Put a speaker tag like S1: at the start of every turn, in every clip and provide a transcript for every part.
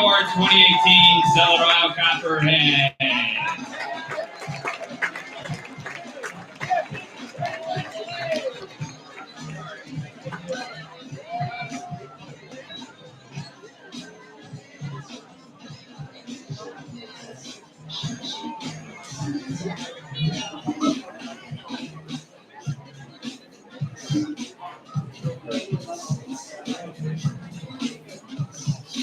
S1: for 2018 Southern Ohio Copperheads.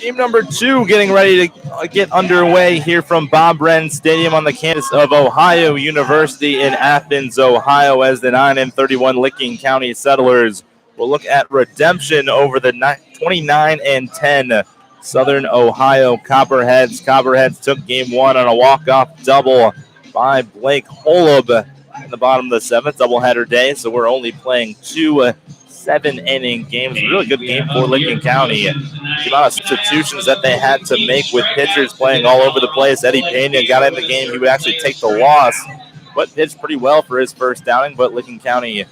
S2: Game number 2 getting ready to get underway here from Bob Wren Stadium on the campus of Ohio University in Athens, Ohio, as the 9-31 Licking County Settlers will look at redemption over the 29-10 Southern Ohio Copperheads. Copperheads took game 1 on a walk-off double by Blake Holub in the bottom of the 7th doubleheader day, so we're only playing 2 7-inning games. Really good game for Licking County. The amount of substitutions that they had to make with pitchers playing all over the place. Eddie Pena got in the game. He would actually take the loss, but pitched pretty well for his first outing. But Licking County is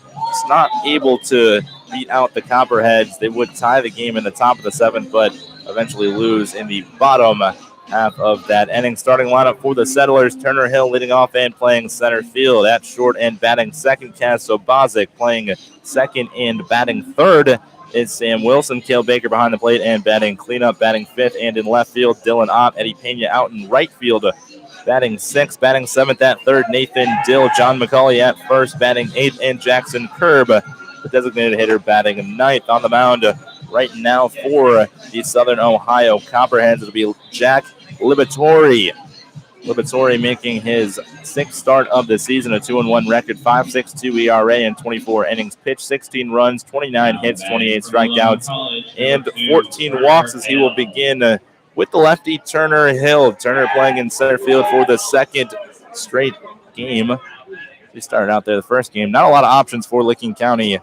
S2: not able to beat out the Copperheads. They would tie the game in the top of the 7th, but eventually lose in the bottom half of that inning. Starting lineup for the Settlers: Turner Hill leading off and playing center field. At short and batting second, Kaz Sobozic. Playing second and batting third is Sam Wilson. Cale Baker behind the plate and batting cleanup. Batting fifth and in left field, Dylan Ott. Eddie Pena out in right field, batting sixth. Batting seventh at third, Nathan Dill. John McCauley at first, batting eighth, and Jackson Kerb, the designated hitter, batting ninth. On the mound right now for the Southern Ohio Copperheads, it'll be Jack Libatori. Libatori making his 6th start of the season, a 2-1 record, 5.62 ERA in 24 innings pitched, 16 runs, 29 hits, 28 strikeouts, and 14 walks, as he will begin with the lefty Turner Hill. Turner playing in center field for the 2nd straight game. He started out there the first game. Not a lot of options for Licking County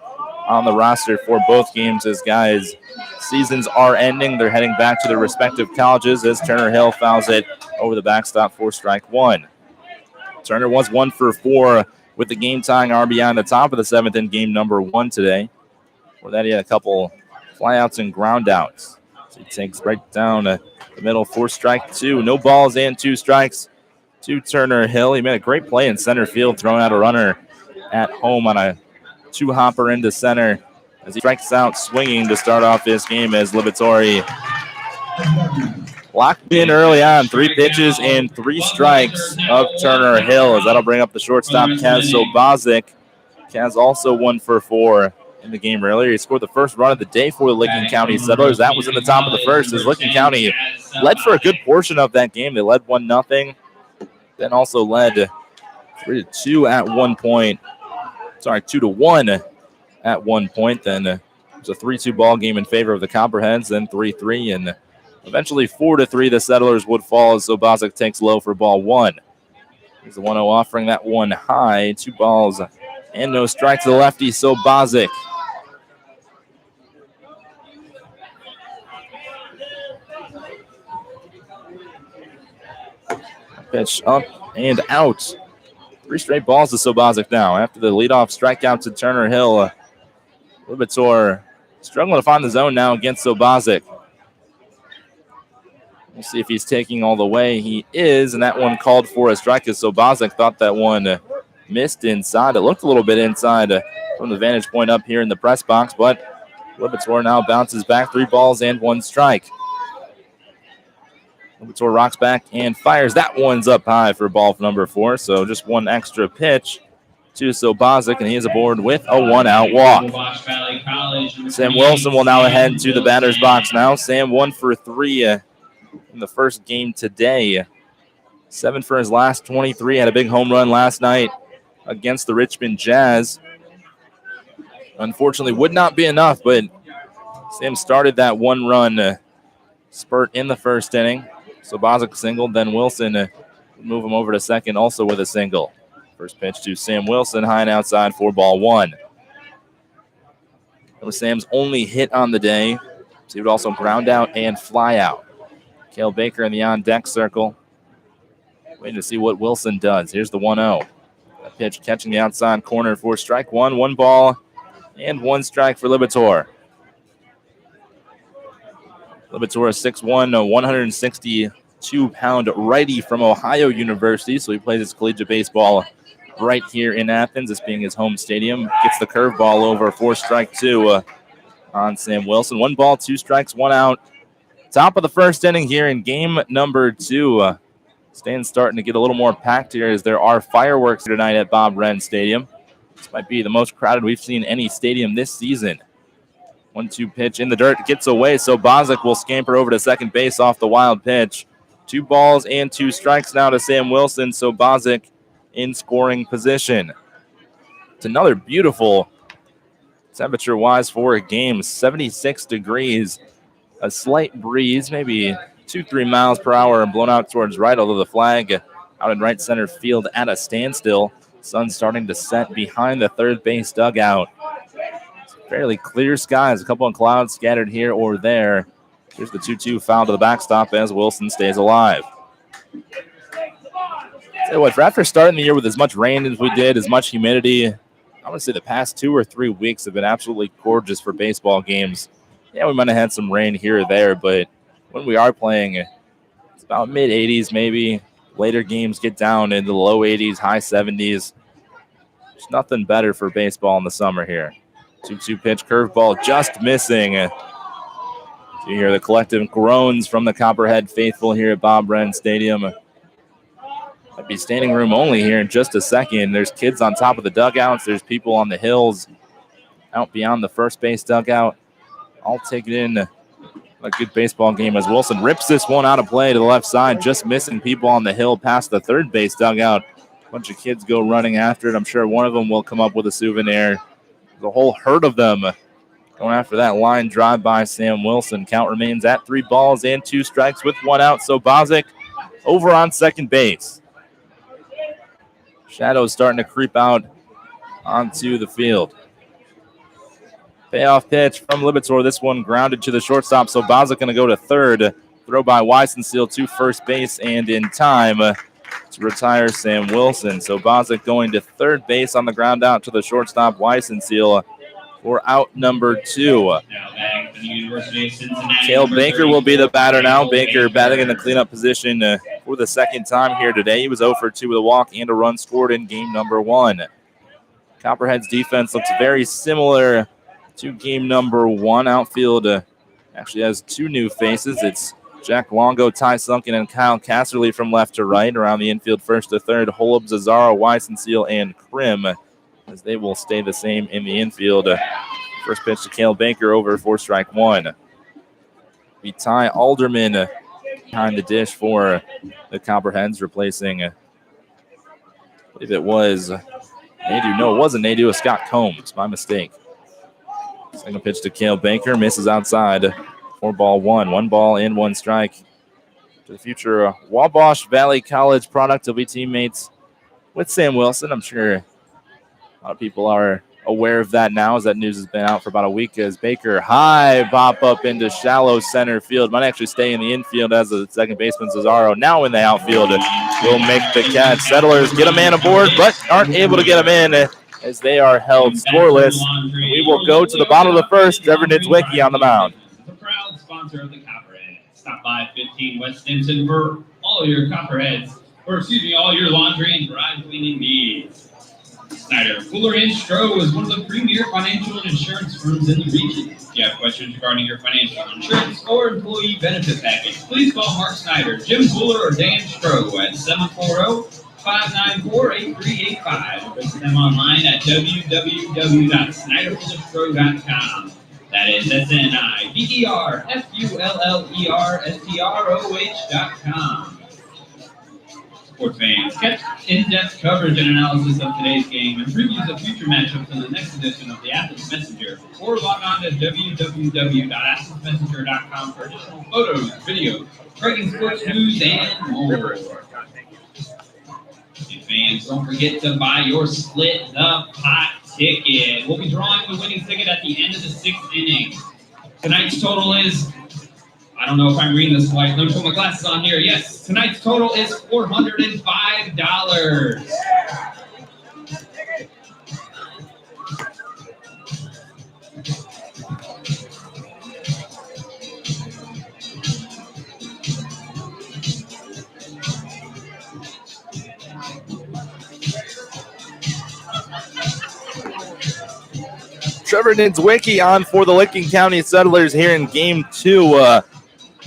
S2: on the roster for both games, as guys' seasons are ending. They're heading back to their respective colleges, as Turner Hill fouls it over the backstop for strike 1. Turner was 1 for 4 with the game-tying RBI on the top of the 7th in game number 1 today. For that, he had a couple flyouts and groundouts. So he takes right down the middle for strike 2. No balls and 2 strikes to Turner Hill. He made a great play in center field, throwing out a runner at home on a 2-hopper into center, as he strikes out swinging to start off this game, as Libatori locked in early on. 3 pitches and 3 strikes of Turner Hill, as that'll bring up the shortstop, Kaz Sobozic. Kaz also 1 for 4 in the game earlier. He scored the first run of the day for the Licking County Settlers. That was in the top of the first, as Licking County led for a good portion of that game. They led 1-0, then also led 3-2 at one point. 2-1 at one point. Then it was a 3-2 ball game in favor of the Copperheads, then 3-3, and eventually 4-3 the Settlers would fall, as Sobozic takes low for ball 1. Here's the 1-0 offering, that one high. 2 balls and no strikes to the lefty, Sobozic. Pitch up and out. 3 straight balls to Sobozic now. After the leadoff strikeout to Turner Hill, Libator struggling to find the zone now against Sobozic. We'll see if he's taking all the way. He is, and that one called for a strike, as Sobozic thought that one missed inside. It looked a little bit inside from the vantage point up here in the press box, but Libator now bounces back. 3 balls and 1 strike. Libator rocks back and fires. That one's up high for ball number 4, so just 1 extra pitch to Sobozic, and he is aboard with a 1-out walk. Sam Wilson will now head to the batter's box now. Sam 1 for 3 in the first game today. 7 for his last 23. Had a big home run last night against the Richmond Jazz. Unfortunately, would not be enough, but Sam started that 1-run spurt in the first inning. Sobozic singled, then Wilson move him over to second, also with a single. First pitch to Sam Wilson, high and outside for ball 1. That was Sam's only hit on the day, so he would also ground out and fly out. Cale Baker in the on-deck circle, waiting to see what Wilson does. Here's the 1-0. That pitch catching the outside corner for strike 1. 1 ball and 1 strike for Libator. Libator, 6'1", 162-pound righty from Ohio University. So he plays his collegiate baseball right here in Athens, this being his home stadium. Gets the curveball over for strike two on Sam Wilson. 1 ball, 2 strikes, 1 out. Top of the first inning here in game number 2. Stands starting to get a little more packed here as there are fireworks tonight at Bob Wren Stadium. This might be the most crowded we've seen any stadium this season. 1-2 pitch in the dirt, gets away, so Bozic will scamper over to second base off the wild pitch. 2 balls and 2 strikes now to Sam Wilson, so Bozic in scoring position. It's another beautiful temperature-wise for a game, 76 degrees. A slight breeze, maybe 2-3 miles per hour, blown out towards right, although the flag out in right center field at a standstill. Sun starting to set behind the third base dugout. Fairly clear skies, a couple of clouds scattered here or there. Here's the 2-2 foul to the backstop as Wilson stays alive. Tell you what, for after starting the year with as much rain as we did, as much humidity, I want to say the past 2 or 3 weeks have been absolutely gorgeous for baseball games. Yeah, we might have had some rain here or there, but when we are playing, it's about mid-80s maybe. Later games get down into the low 80s, high 70s. There's nothing better for baseball in the summer here. 2-2 pitch, curveball just missing. So you hear the collective groans from the Copperhead faithful here at Bob Wren Stadium. Might be standing room only here in just a second. There's kids on top of the dugouts. There's people on the hills out beyond the first base dugout. All taking in a good baseball game as Wilson rips this one out of play to the left side, just missing people on the hill past the third base dugout. A bunch of kids go running after it. I'm sure one of them will come up with a souvenir. The whole herd of them going after that line drive by Sam Wilson. Count remains at 3 balls and 2 strikes with 1 out. So Bozic over on second base. Shadows starting to creep out onto the field. Payoff pitch from Libator. This one grounded to the shortstop. So Bozic going to go to third. Throw by Weisenseal to first base and in time to retire Sam Wilson. So Bozic going to third base on the ground out to the shortstop Weisenseal for out number 2. Cale Baker will be the batter now. Baker batting in the cleanup position for the second time here today. He was 0 for 2 with a walk and a run scored in game number 1. Copperhead's defense looks very similar to game number 1. Outfield actually has 2 new faces. It's Jack Longo, Ty Sunken, and Kyle Casserly from left to right. Around the infield, first to third, Holub, Zazzaro, Weisenseal, and Krim, as they will stay the same in the infield. First pitch to Cale Baker over for strike 1. Be Ty Alderman behind the dish for the Copperheads, replacing, I believe it was Nadu. No, it wasn't Nadu. It was Scott Combs. My mistake. Second pitch to Cale Baker, misses outside. 4-1, 1 ball and 1 strike. To the future Wabash Valley College product. He'll be teammates with Sam Wilson. I'm sure a lot of people are aware of that now, as that news has been out for about a week, as Baker high pop up into shallow center field. Might actually stay in the infield as the second baseman Zazzaro now in the outfield will make the catch. Settlers get a man aboard but aren't able to get him in as they are held scoreless. We will go to the bottom of the first. Trevor Nitzwicki on the mound.
S1: The proud sponsor of the Copperheads. Stop by 15 West Stimson for all your Copperheads, all your laundry and dry cleaning needs. Snyder, Fuller & Stroh is one of the premier financial and insurance firms in the region. If you have questions regarding your financial insurance or employee benefit package, please call Mark Snyder, Jim Fuller, or Dan Stroh at 740-594-8385. Visit them online at www.snyderfullerstroh.com. That is SNIDERFULLERSTROH.com. Sports fans, catch in-depth coverage and analysis of today's game and previews of future matchups in the next edition of the Athens Messenger, or log on to www.athensmessenger.com for additional photos, videos, breaking sports news, and more. And fans, don't forget to buy your Split the Pot ticket. We'll be drawing the winning ticket at the end of the 6th inning. Tonight's total is, I don't know if I'm reading this right. Let me put my glasses on here. Yes, tonight's total is $405.
S2: Trevor Niedzwicki on for the Licking County Settlers here in Game 2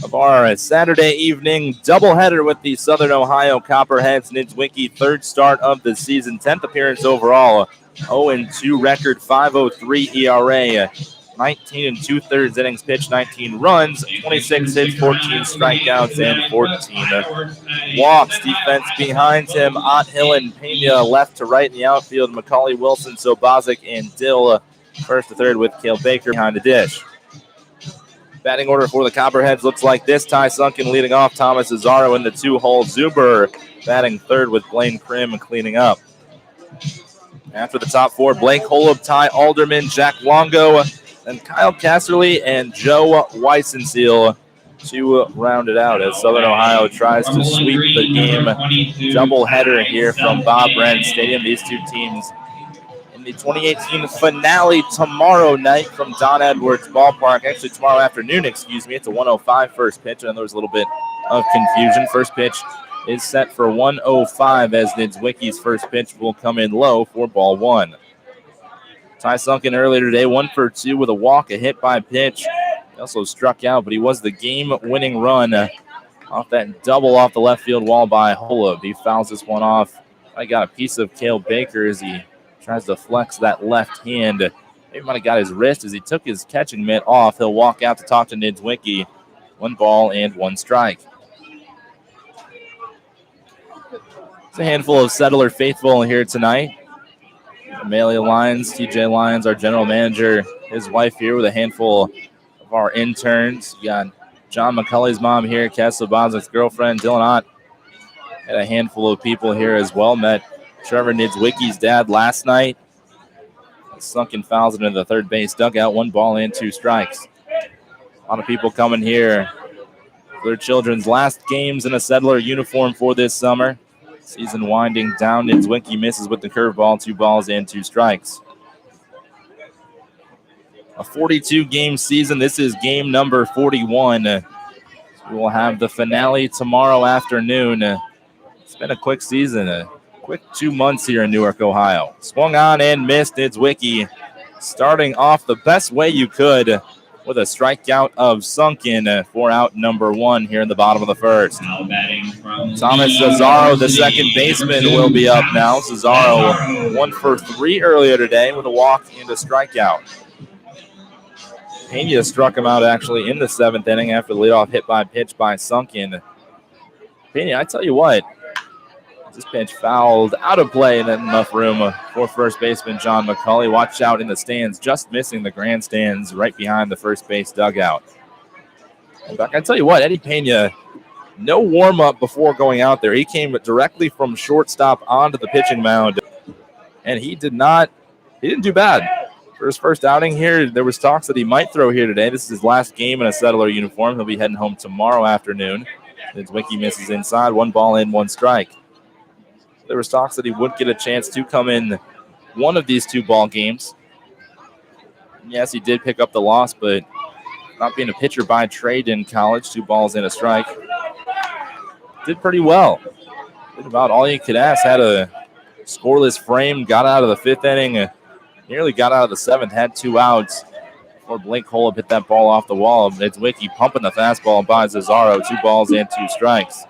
S2: of our Saturday evening doubleheader with the Southern Ohio Copperheads. Niedzwicki, third start of the season, 10th appearance overall, 0-2 record, 5.03 ERA, 19 2/3 innings pitched, 19 runs, 26 hits, 14 strikeouts, and 14 walks. Defense behind him, Ott, Hill, and Pena left to right in the outfield. McCauley, Wilson, Sobozic, and Dill first to third with Cale Baker behind the dish. Batting order for the Copperheads looks like this. Ty Sunken leading off, Thomas Azaro in the 2-hole. Zuber batting third with Blaine Krim cleaning up. After the top four, Blake Holub, Ty Alderman, Jack Longo, and Kyle Casserly and Joe Weissenseal to round it out as Southern Ohio tries to sweep the game doubleheader here from Bob Wrenn Stadium. These two teams in the 2018 finale tomorrow night from Don Edwards Ballpark. Actually, tomorrow afternoon, excuse me. It's a 1:05 first pitch, and there was a little bit of confusion. First pitch is set for 1:05 as Niedzwicki's first pitch will come in low for ball one. Ty Sunken earlier today, 1 for 2 with a walk, a hit by pitch. He also struck out, but he was the game-winning run off that double off the left field wall by Holub. He fouls this one off. I got a piece of Cale Baker as he tries to flex that left hand. Maybe might have got his wrist as he took his catching mitt off. He'll walk out to talk to Niedzwicki. 1 ball and 1 strike. It's a handful of Settler faithful here tonight. Amelia Lyons, TJ Lyons, our general manager, his wife here with a handful of our interns. You got John McCulley's mom here, Cass Sobozic's girlfriend, Dylan Ott. Had a handful of people here as well. Met Trevor Niedzwicki's dad last night. Sunken fouls into the third base dugout. 1 ball and 2 strikes. A lot of people coming here for their children's last games in a Settler uniform for this summer. Season winding down. Niedzwicki misses with the curveball. 2 balls and 2 strikes. A 42-game season. This is game number 41. We will have the finale tomorrow afternoon. It's been a quick season. A quick 2 months here in Newark, Ohio. Swung on and missed. Niedzwicki starting off the best way you could with a strikeout of Sunken for out number 1 here in the bottom of the first. Thomas Cesaro, the second baseman, will be up now. Cesaro 1 for 3 earlier today with a walk and a strikeout. Pena struck him out actually in the 7th inning after the leadoff hit by pitch by Sunken. Pena, I tell you what, this pitch fouled out of play and enough room for first baseman John McCauley. Watch out in the stands, just missing the grandstands right behind the first base dugout. In fact, I tell you what, Eddie Pena, no warm-up before going out there. He came directly from shortstop onto the pitching mound, and he didn't do bad. For his first outing here, there was talks that he might throw here today. This is his last game in a Settler uniform. He'll be heading home tomorrow afternoon. Niedzwicki misses inside, 1 ball and 1 strike. There was talks that he would get a chance to come in one of these 2 ball games. Yes, he did pick up the loss, but not being a pitcher by trade in college, 2 balls and a strike. Did pretty well. Did about all you could ask. Had a scoreless frame, got out of the 5th inning, nearly got out of the 7th, had 2 outs before Blake Holub hit that ball off the wall. Niedzwicki pumping the fastball by Cesaro, 2 balls and 2 strikes.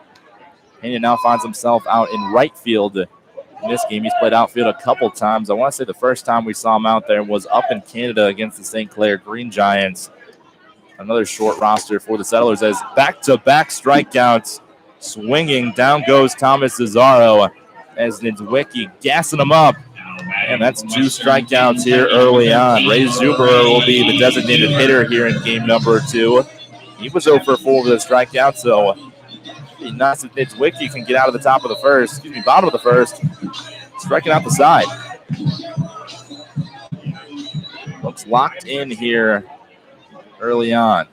S2: Pena now finds himself out in right field in this game. He's played outfield a couple times. I want to say the first time we saw him out there was up in Canada against the St. Clair Green Giants. Another short roster for the Settlers as back-to-back strikeouts. Swinging, down goes Thomas Cesaro as Niedzwicki gassing him up. And that's 2 strikeouts here early on. Ray Zuberer will be the designated hitter here in game number 2. He was 0 for 4 with a strikeout, so nice if Niedzwicki can get out of the bottom of the first, striking out the side. Looks locked in here early on.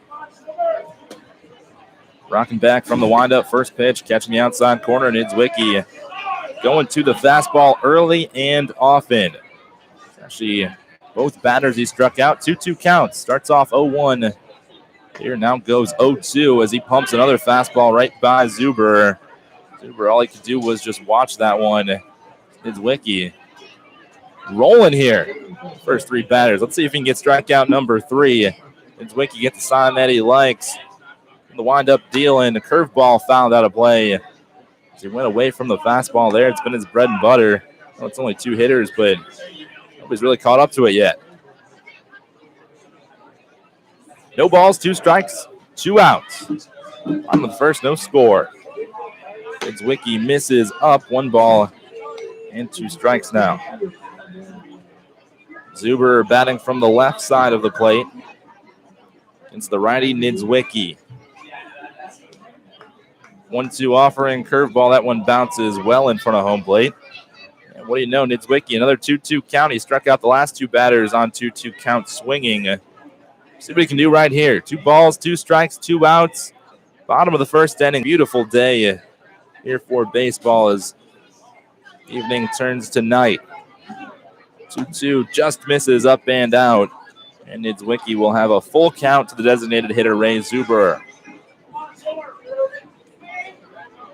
S2: Rocking back from the windup, first pitch, catching the outside corner. Niedzwicki going to the fastball early and often. Actually, both batters he struck out, 2-2 counts. Starts off 0-1. Here now goes 0-2 as he pumps another fastball right by Zuber. Zuber, all he could do was just watch that one. Niedzwicki rolling here. First three batters. Let's see if he can get strikeout number 3. Niedzwiecki gets the sign that he likes. The wind-up deal and the curveball fouled out of play. As he went away from the fastball there. It's been his bread and butter. Well, it's only 2 hitters, but nobody's really caught up to it yet. No balls, 2 strikes, 2 outs. Bottom of the first, no score. Niedzwiecki misses up, 1 ball and 2 strikes now. Zuber batting from the left side of the plate against the righty Niedzwiecki. 1-2 offering, curveball. That one bounces well in front of home plate. And what do you know, Niedzwiecki, another 2-2 count. He struck out the last 2 batters on 2-2 count swinging. See what he can do right here. 2 balls, 2 strikes, 2 outs. Bottom of the first inning. Beautiful day here for baseball as evening turns to night. 2-2 just misses up and out. And Niedzwiecki will have a full count to the designated hitter, Ray Zuber.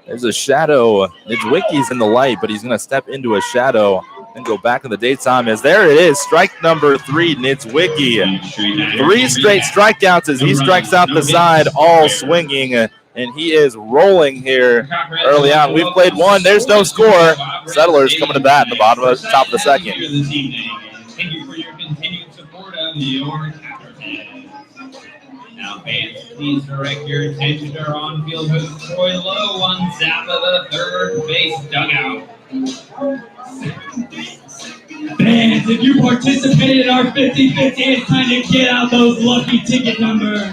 S2: There's a shadow. Niedzwiecki's in the light, but he's going to step into a shadow and go back in the daytime. As there it is, strike number 3, Niedzwiecki. 3 straight strikeouts as he strikes out the side, all swinging, and he is rolling here early on. We've played 1. There's no score. Settlers coming to bat in the top of the second.
S1: Thank you for your continued support of your Copperheads. Now, fans, please direct your attention to our on-field host, Troy Lowe, on zap of the third base dugout.
S3: Fans, if you participated in our 50-50, it's time to get out those lucky ticket numbers.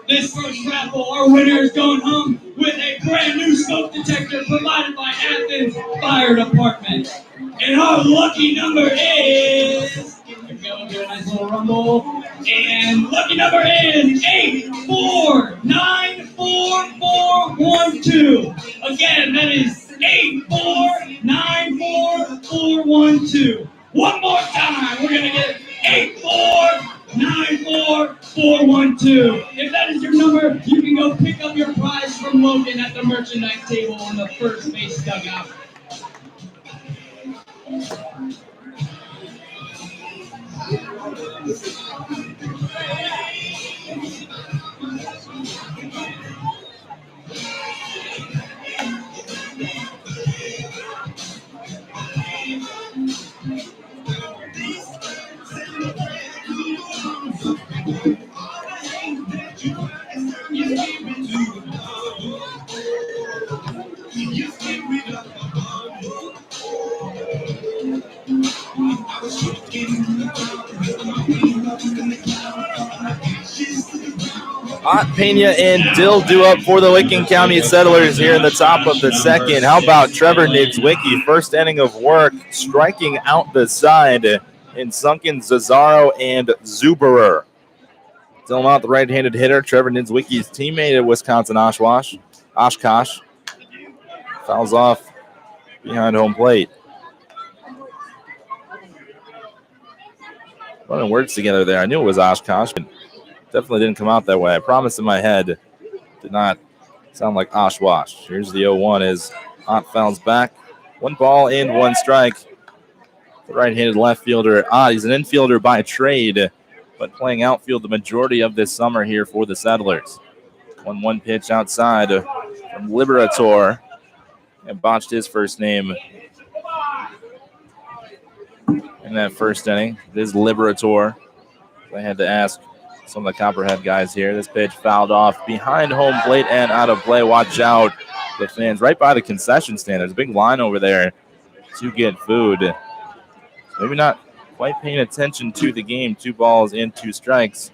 S3: This first raffle, our winner is going home with a brand new smoke detector provided by Athens Fire Department. And our lucky number is... Here we go, do a nice little rumble. And lucky number is 8494412. Again, that is 8494412. One more time, we're going to get 8494412. If that is your number, you can go pick up your prize from Logan at the merchandise table on the first base dugout.
S2: Ott Pena and Dill do up for the Licking County Settlers here in the top of the second. How about Trevor Niedzwiecki, first inning of work, striking out the side in Sunken, Zazzaro, and Zuberer. Still not the right-handed hitter. Trevor Niedzwiecki's teammate at Wisconsin Oshkosh. Fouls off behind home plate. Running words together there. I knew it was Oshkosh, but definitely didn't come out that way. I promised in my head. Did not sound like Oshkosh. Here's the 0-1 as Ott fouls back. 1 ball and 1 strike. The right-handed left fielder. He's an infielder by trade, but playing outfield the majority of this summer here for the Settlers. 1-1 pitch outside from Liberator. And botched his first name in that first inning. It is Liberator. I had to ask some of the Copperhead guys here. This pitch fouled off behind home plate and out of play. Watch out, the fans right by the concession stand. There's a big line over there to get food. Maybe not quite paying attention to the game. 2 balls and 2 strikes.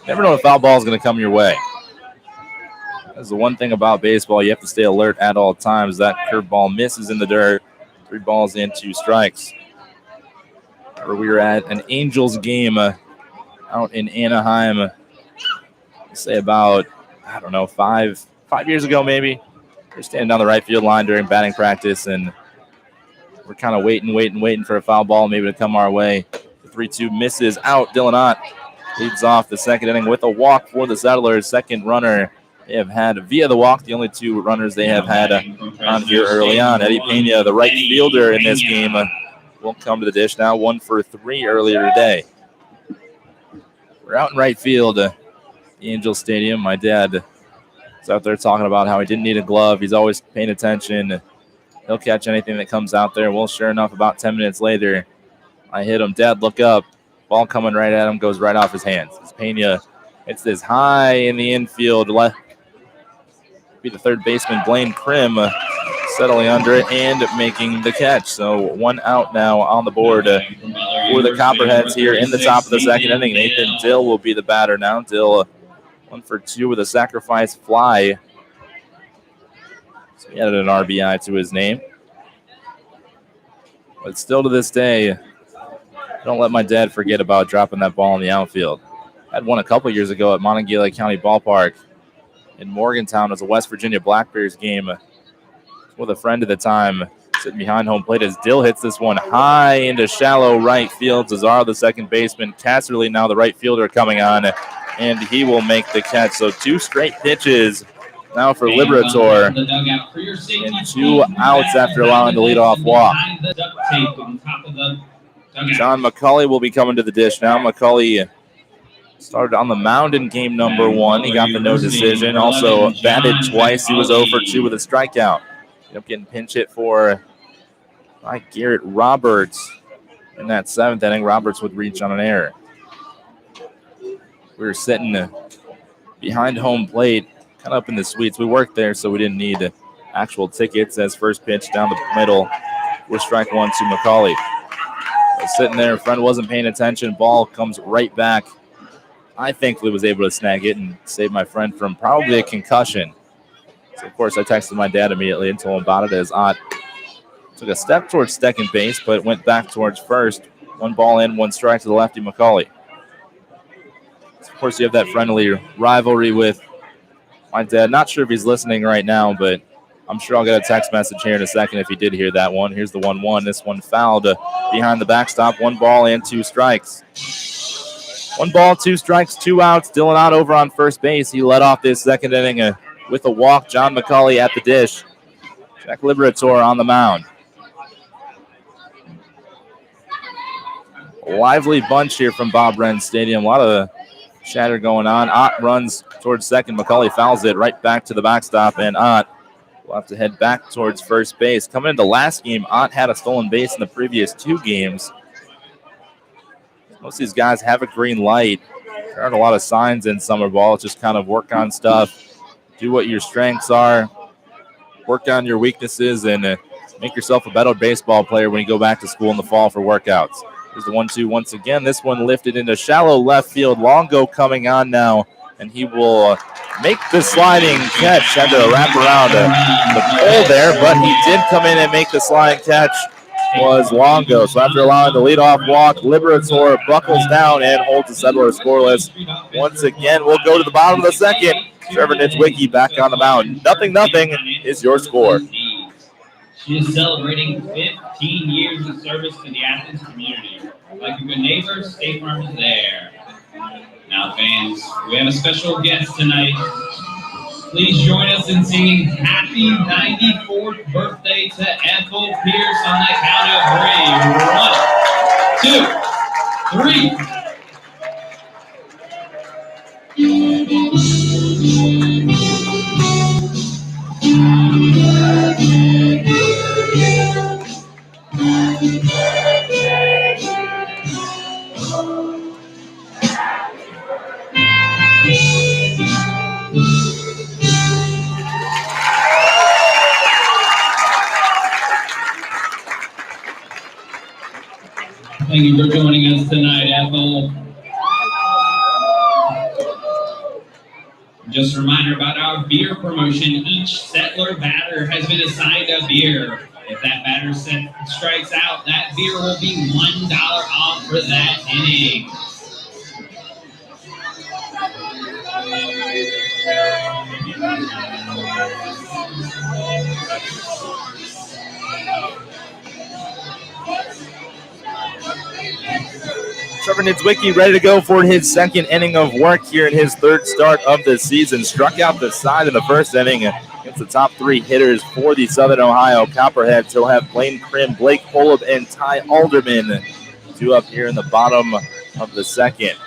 S2: Never know if foul ball is going to come your way. That's the one thing about baseball. You have to stay alert at all times. That curveball misses in the dirt. 3 balls and 2 strikes. We were at an Angels game out in Anaheim, say about, 5 years ago maybe. We're standing down the right field line during batting practice, and we're kind of waiting for a foul ball maybe to come our way. The 3-2 misses out. Dylan Ott leads off the second inning with a walk for the Settlers. Second runner they have had via the walk, the only 2 runners they have had on here early on. Eddie Pena, the right fielder in this game, will come to the dish now. 1 for 3 earlier today. We're out in right field, the Angel Stadium. My dad is out there talking about how he didn't need a glove. He's always paying attention. He'll catch anything that comes out there. Well, sure enough, about 10 minutes later, I hit him. Dad, look up. Ball coming right at him, goes right off his hands. It's Pena. It's this high in the infield. Left be the third baseman, Blaine Krim, settling under it and making the catch. So 1 out now on the board for the Copperheads here in the top of the second inning. Nathan Dill will be the batter now. Dill 1 for 2 with a sacrifice fly. So he added an RBI to his name. But still to this day, don't let my dad forget about dropping that ball in the outfield. Had one a couple years ago at Monongalia County Ballpark in Morgantown. It was a West Virginia Black Bears game with a friend at the time sitting behind home plate as Dill hits this one high into shallow right field. Cesaro, the second baseman. Casserly, now the right fielder, coming on, and he will make the catch. So 2 straight pitches now for Liberator, and 2 outs after allowing the leadoff walk. John McCulley will be coming to the dish now. McCulley started on the mound in game number 1. He got the no decision. Also batted twice. He was 0 for 2 with a strikeout. Ended up getting pinch hit for by Garrett Roberts in that 7th inning. Roberts would reach on an error. We were sitting behind home plate, kind of up in the suites. We worked there, so we didn't need actual tickets. As first pitch down the middle with strike 1 to McCulley. Sitting there, friend wasn't paying attention. Ball comes right back. I thankfully was able to snag it and save my friend from probably a concussion. So, of course, I texted my dad immediately and told him about it as Ott took a step towards second base, but went back towards first. 1 ball in, 1 strike to the lefty McCulley. So, of course, you have that friendly rivalry with my dad. Not sure if he's listening right now, but I'm sure I'll get a text message here in a second if he did hear that one. Here's the 1-1. This one fouled behind the backstop. 1 ball and 2 strikes. 1 ball, 2 strikes, 2 outs. Dylan Ott over on first base. He led off this second inning with a walk. John McCulley at the dish. Jack Liberator on the mound. A lively bunch here from Bob Wren Stadium. A lot of chatter going on. Ott runs towards second. McCulley fouls it right back to the backstop, and Ott will have to head back towards first base. Coming into last game, Ott had a stolen base in the previous 2 games. Most of these guys have a green light. There aren't a lot of signs in summer ball. It's just kind of work on stuff, do what your strengths are, work on your weaknesses, and make yourself a better baseball player when you go back to school in the fall for workouts. Here's the 1-2 once again. This one lifted into shallow left field. Longo coming on now, and he will make the sliding catch. Had to wrap around the pole there, but he did come in and make the sliding catch. Was Longo. So after allowing the leadoff walk, Liberator buckles down and holds the Settlers scoreless. Once again, we'll go to the bottom of the second. Trevor Nitzwicki back on the mound. 0-0 is your score.
S1: She is celebrating 15 years of service to the Athens community. Like a good neighbor, State Farm is there. Now, fans, we have a special guest tonight. Please join us in singing Happy 94th Birthday to Ethel Pierce on the count of 3. 1, 2, 3. Thank you for joining us tonight, Ethel. Just a reminder about our beer promotion. Each Settler batter has been assigned a beer. If that batter strikes out, that beer will be $1 off for that inning.
S2: Trevor Nitzwicki ready to go for his 2nd inning of work here in his 3rd start of the season. Struck out the side in the 1st inning. Gives It's the top three hitters for the Southern Ohio Copperheads. He'll have Blaine Krim, Blake Holub, and Ty Alderman. Two up here in the bottom of the second.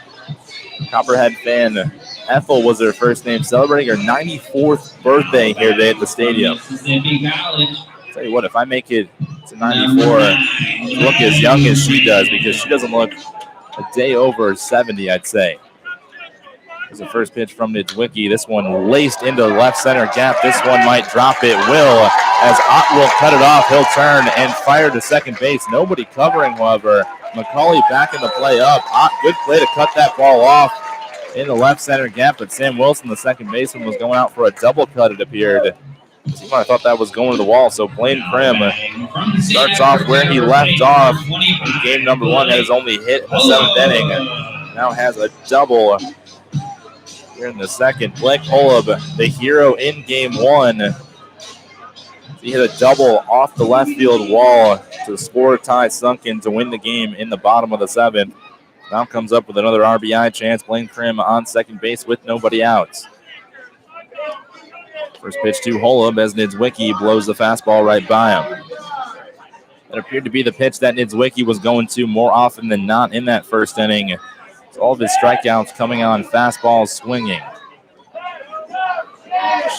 S2: Copperhead fan Ethel was her first name, celebrating her 94th birthday here today at the stadium. Tell you what, if I make it to 94, look as young as she does, because she doesn't look a day over 70, I'd say. Here's the first pitch from Niedzwiecki. This one laced into the left center gap. This one might drop it. Will, as Ott will cut it off. He'll turn and fire to second base. Nobody covering, however. McCauley back in the play up. Ott, good play to cut that ball off in the left center gap, but Sam Wilson, the second baseman, was going out for a double cut, it appeared. I thought that was going to the wall, so Blaine Krim starts off where he left off in game number one. Had his only hit in the seventh inning. Now has a double here in the second. Blake Holub, the hero in game one. He hit a double off the left field wall to score Ty Sunken to win the game in the bottom of the seventh. Now comes up with another RBI chance. Blaine Krim on second base with nobody out. First pitch to Holub as Niedzwiecki blows the fastball right by him. That appeared to be the pitch that Niedzwiecki was going to more often than not in that first inning. So all of his strikeouts coming on fastballs swinging.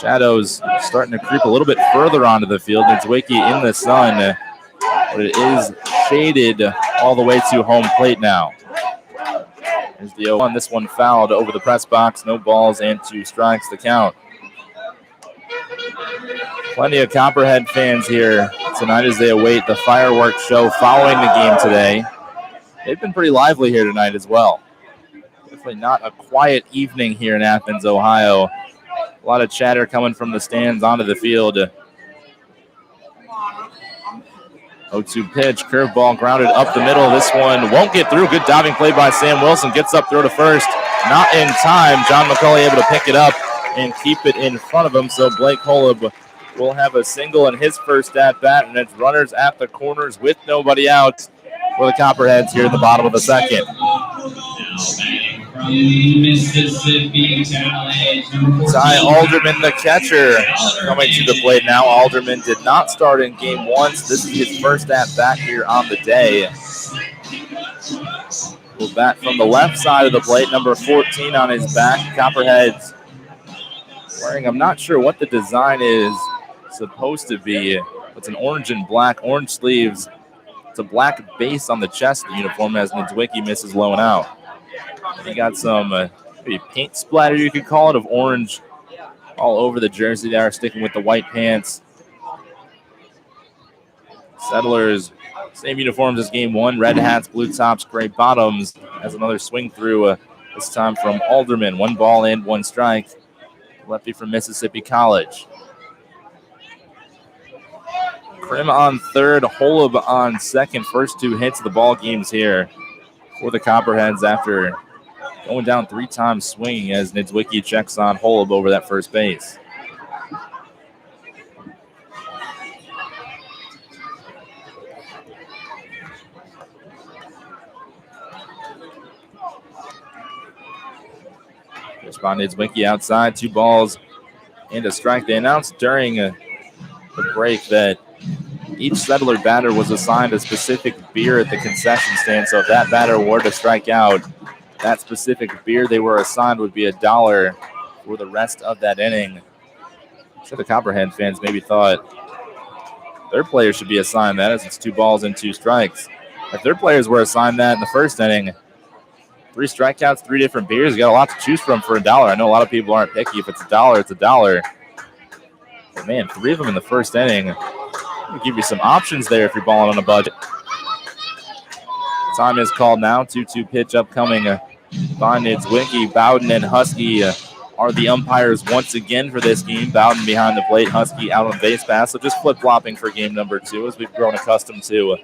S2: Shadows starting to creep a little bit further onto the field. Niedzwiecki in the sun, but it is shaded all the way to home plate now. There's the 0-1. This one fouled over the press box. No balls and 2 strikes to count. Plenty of Copperhead fans here tonight as they await the fireworks show following the game today. They've been pretty lively here tonight as well. Definitely not a quiet evening here in Athens, Ohio. A lot of chatter coming from the stands onto the field. 0-2 pitch, curveball grounded up the middle. This one won't get through. Good diving play by Sam Wilson. Gets up, throw to first. Not in time. John McCauley able to pick it up and keep it in front of him. So Blake Holub will have a single in his first at-bat, and it's runners at the corners with nobody out for the Copperheads here in the bottom of the second. Ty Alderman, the catcher, coming to the plate now. Alderman did not start in game one, so this is his first at-bat here on the day. Will bat from the left side of the plate, number 14 on his back. Copperheads wearing, I'm not sure what the design is supposed to be. It's an orange and black, orange sleeves. It's a black base on the chest of the uniform as Niedzwiecki misses low and out. He got some maybe paint splatter, you could call it, of orange all over the jersey there, sticking with the white pants. Settlers, same uniforms as game one, red hats, blue tops, gray bottoms. Has another swing through, this time from Alderman. 1 ball and 1 strike. Lefty from Mississippi College. Krim on third, Holub on second. First 2 hits of the ball games here for the Copperheads after going down 3 times swinging as Niedzwiecki checks on Holub over that first base. Respond Niedzwiecki outside, 2 balls and a strike. They announced during the break that each Settler batter was assigned a specific beer at the concession stand. So if that batter were to strike out, that specific beer they were assigned would be $1 for the rest of that inning. I'm sure the Copperhead fans maybe thought their players should be assigned that, as it's 2 balls and 2 strikes. If their players were assigned that in the first inning, 3 strikeouts, 3 different beers, you got a lot to choose from for $1. I know a lot of people aren't picky. If it's $1, it's $1. But man, 3 of them in the first inning. I'll give you some options there if you're balling on a budget. Time is called now. 2-2 pitch upcoming by Niedzwiecki. Bowden and Husky are the umpires once again for this game. Bowden behind the plate, Husky out on base pass. So just flip-flopping for game number 2 as we've grown accustomed to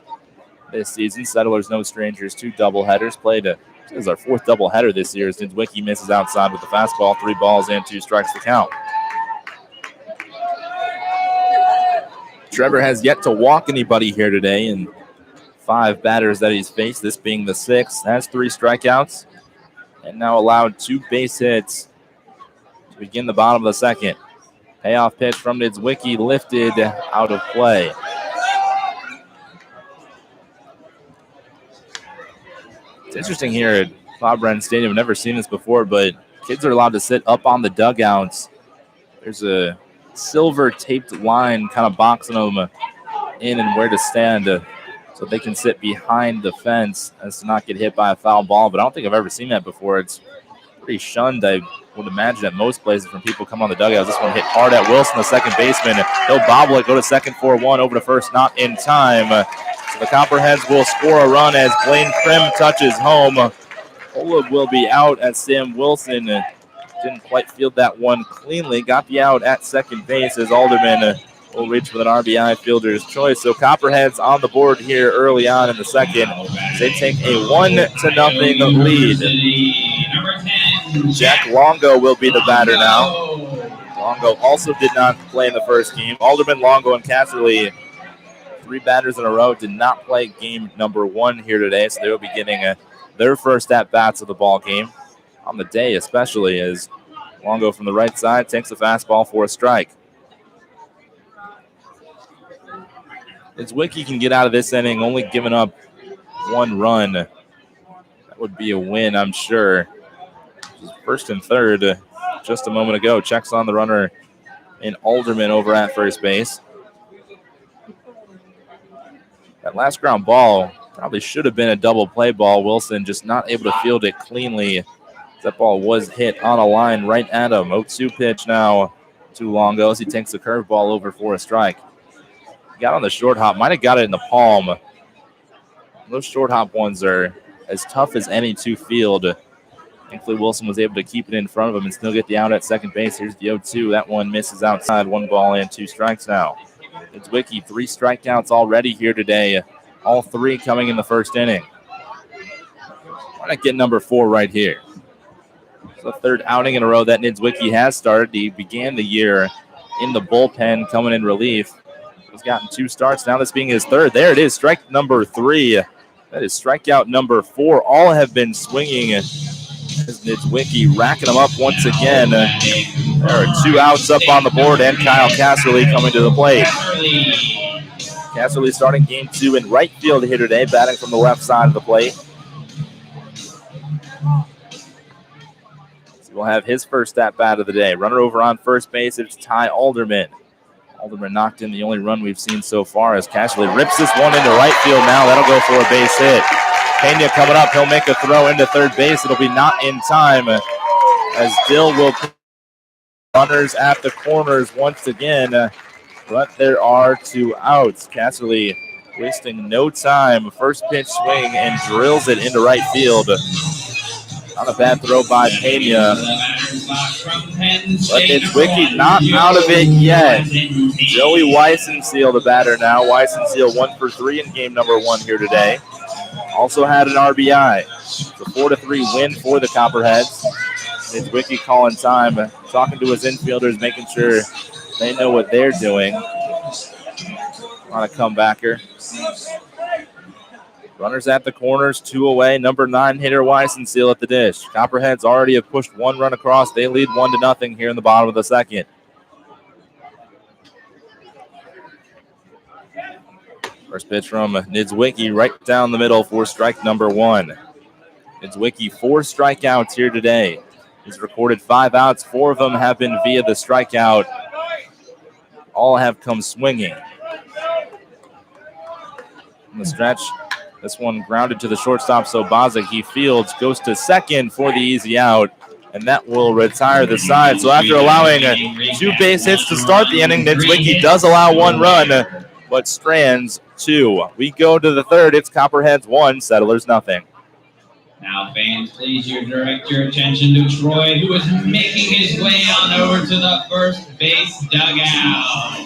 S2: this season. Settlers no strangers. 2 doubleheaders played. This is our 4th doubleheader this year as Niedzwiecki misses outside with the fastball. 3 balls and 2 strikes to count. Trevor has yet to walk anybody here today in 5 batters that he's faced, this being the 6th. Has 3 strikeouts and now allowed 2 base hits to begin the bottom of the second. Payoff pitch from Niedzwicki lifted out of play. It's interesting here at Bob Brennan Stadium. I've never seen this before, but kids are allowed to sit up on the dugouts. There's a silver taped line kind of boxing them in and where to stand so they can sit behind the fence as to not get hit by a foul ball. But I don't think I've ever seen that before. It's pretty shunned, I would imagine, at most places when people come on the dugouts. This one hit hard at Wilson, the second baseman. He'll bobble it, go to second for one, over to first, not in time. So the Copperheads will score a run as Blaine Krim touches home. Ola will be out as Sam Wilson didn't quite field that one cleanly. Got the out at second base as Alderman will reach with an RBI fielder's choice. So Copperheads on the board here early on in the second. They take a 1-0 lead. Jack Longo will be the batter now. Longo also did not play in the first game. Alderman, Longo, and Casserly, 3 batters in a row, did not play game number 1 here today, so they will be getting their first at-bats of the ball game on the day, especially as Longo from the right side takes a fastball for a strike. Niedzwicki can get out of this inning, only giving up 1 run. That would be a win, I'm sure. First and third just a moment ago. Checks on the runner in Alderman over at first base. That last ground ball probably should have been a double play ball. Wilson just not able to field it cleanly. That ball was hit on a line right at him. 0-2 pitch now to Longo as he takes the curveball over for a strike. Got on the short hop, might have got it in the palm. Those short hop ones are as tough as any to field. Thankfully, Wilson was able to keep it in front of him and still get the out at second base. Here's the 0-2. That one misses outside. 1 ball and 2 strikes now. Niedzwicki, 3 strikeouts already here today. All 3 coming in the first inning. Why not get number 4 right here? It's the 3rd outing in a row that Niedzwicki has started. He began the year in the bullpen, coming in relief. He's gotten 2 starts. Now this being his 3rd. There it is, strike number 3. That is strikeout number 4. All have been swinging as Niedzwicki racking them up once again. There are 2 outs up on the board, and Kyle Casserly coming to the plate. Casserly starting game 2 in right field here today, batting from the left side of the plate. So we'll have his first at-bat of the day. Runner over on first base, it's Ty Alderman. Alderman knocked in the only run we've seen so far as Casserly rips this one into right field now. That'll go for a base hit. Pena coming up. He'll make a throw into third base. It'll be not in time as Dill will put runners at the corners once again. But there are 2 outs. Casserly wasting no time. First pitch swing and drills it into right field. Not a bad throw by Pena. But Niedzwicki not out of it yet. Joey Weissenseal, the batter now. Weissenseal 1 for 3 in game number 1 here today. Also had an RBI. It's a 4-3 win for the Copperheads. Niedzwicki calling time, talking to his infielders, making sure they know what they're doing. On a comebacker. Runners at the corners, 2 away. Number 9 hitter Weissenseal at the dish. Copperheads already have pushed 1 run across. They lead 1-0 here in the bottom of the second. First pitch from Niedzwicki right down the middle for strike number 1. Niedzwicki 4 strikeouts here today. He's recorded 5 outs. 4 of them have been via the strikeout. All have come swinging. On the stretch, this one grounded to the shortstop, so Bozic, he fields, goes to second for the easy out, and that will retire the side. So after allowing 2 base hits to start the inning, Niedzwicki does allow 1 run, but strands 2. We go to the 3rd. It's Copperheads 1, Settlers nothing.
S1: Now, fans, please direct your attention to Troy, who is making his way on over to the first base dugout.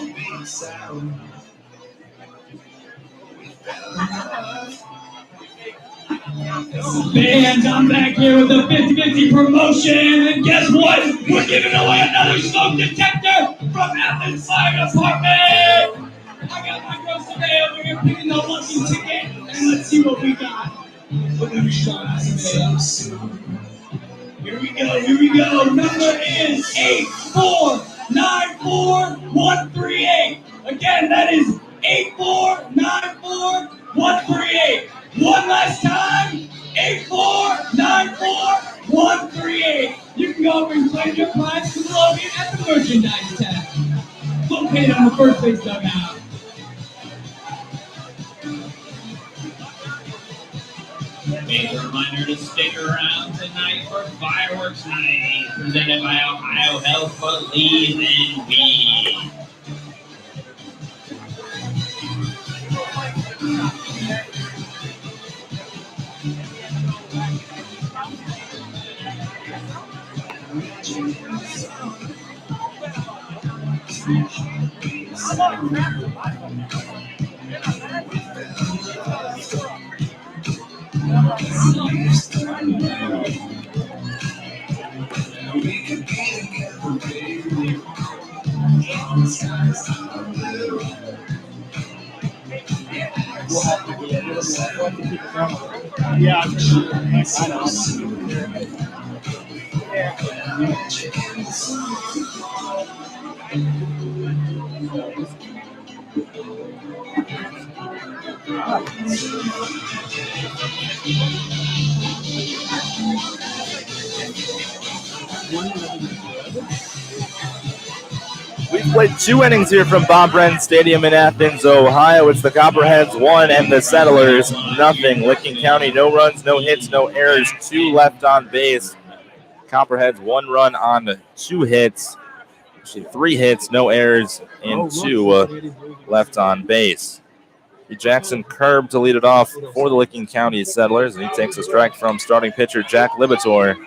S3: Fans, I'm back here with the 50-50 promotion, and guess what? We're giving away another smoke detector from Athens Fire Department. I got my girls today over here picking the lucky ticket, and let's see what we got. We're gonna be shot today. Here we go. Number is 84. 8494138. Again, that is 8494138. One last time, 8494138. You can go over and claim your prize to the Logan at the merchandise tab, located on the first base dugout.
S1: Major reminder to stick around tonight for Fireworks Night, presented by Ohio Health Believe in We.
S4: Yeah, I know.
S2: We've played 2 innings here from Bob Wren Stadium in Athens, Ohio. It's the Copperheads 1 and the Settlers nothing. Licking County, no runs, no hits, no errors, 2 left on base. Copperheads 1 run on 2 hits. Actually, 3 hits, no errors, and 2 left on base. Jackson Curb to lead it off for the Licking County Settlers, and he takes a strike from starting pitcher Jack Libator.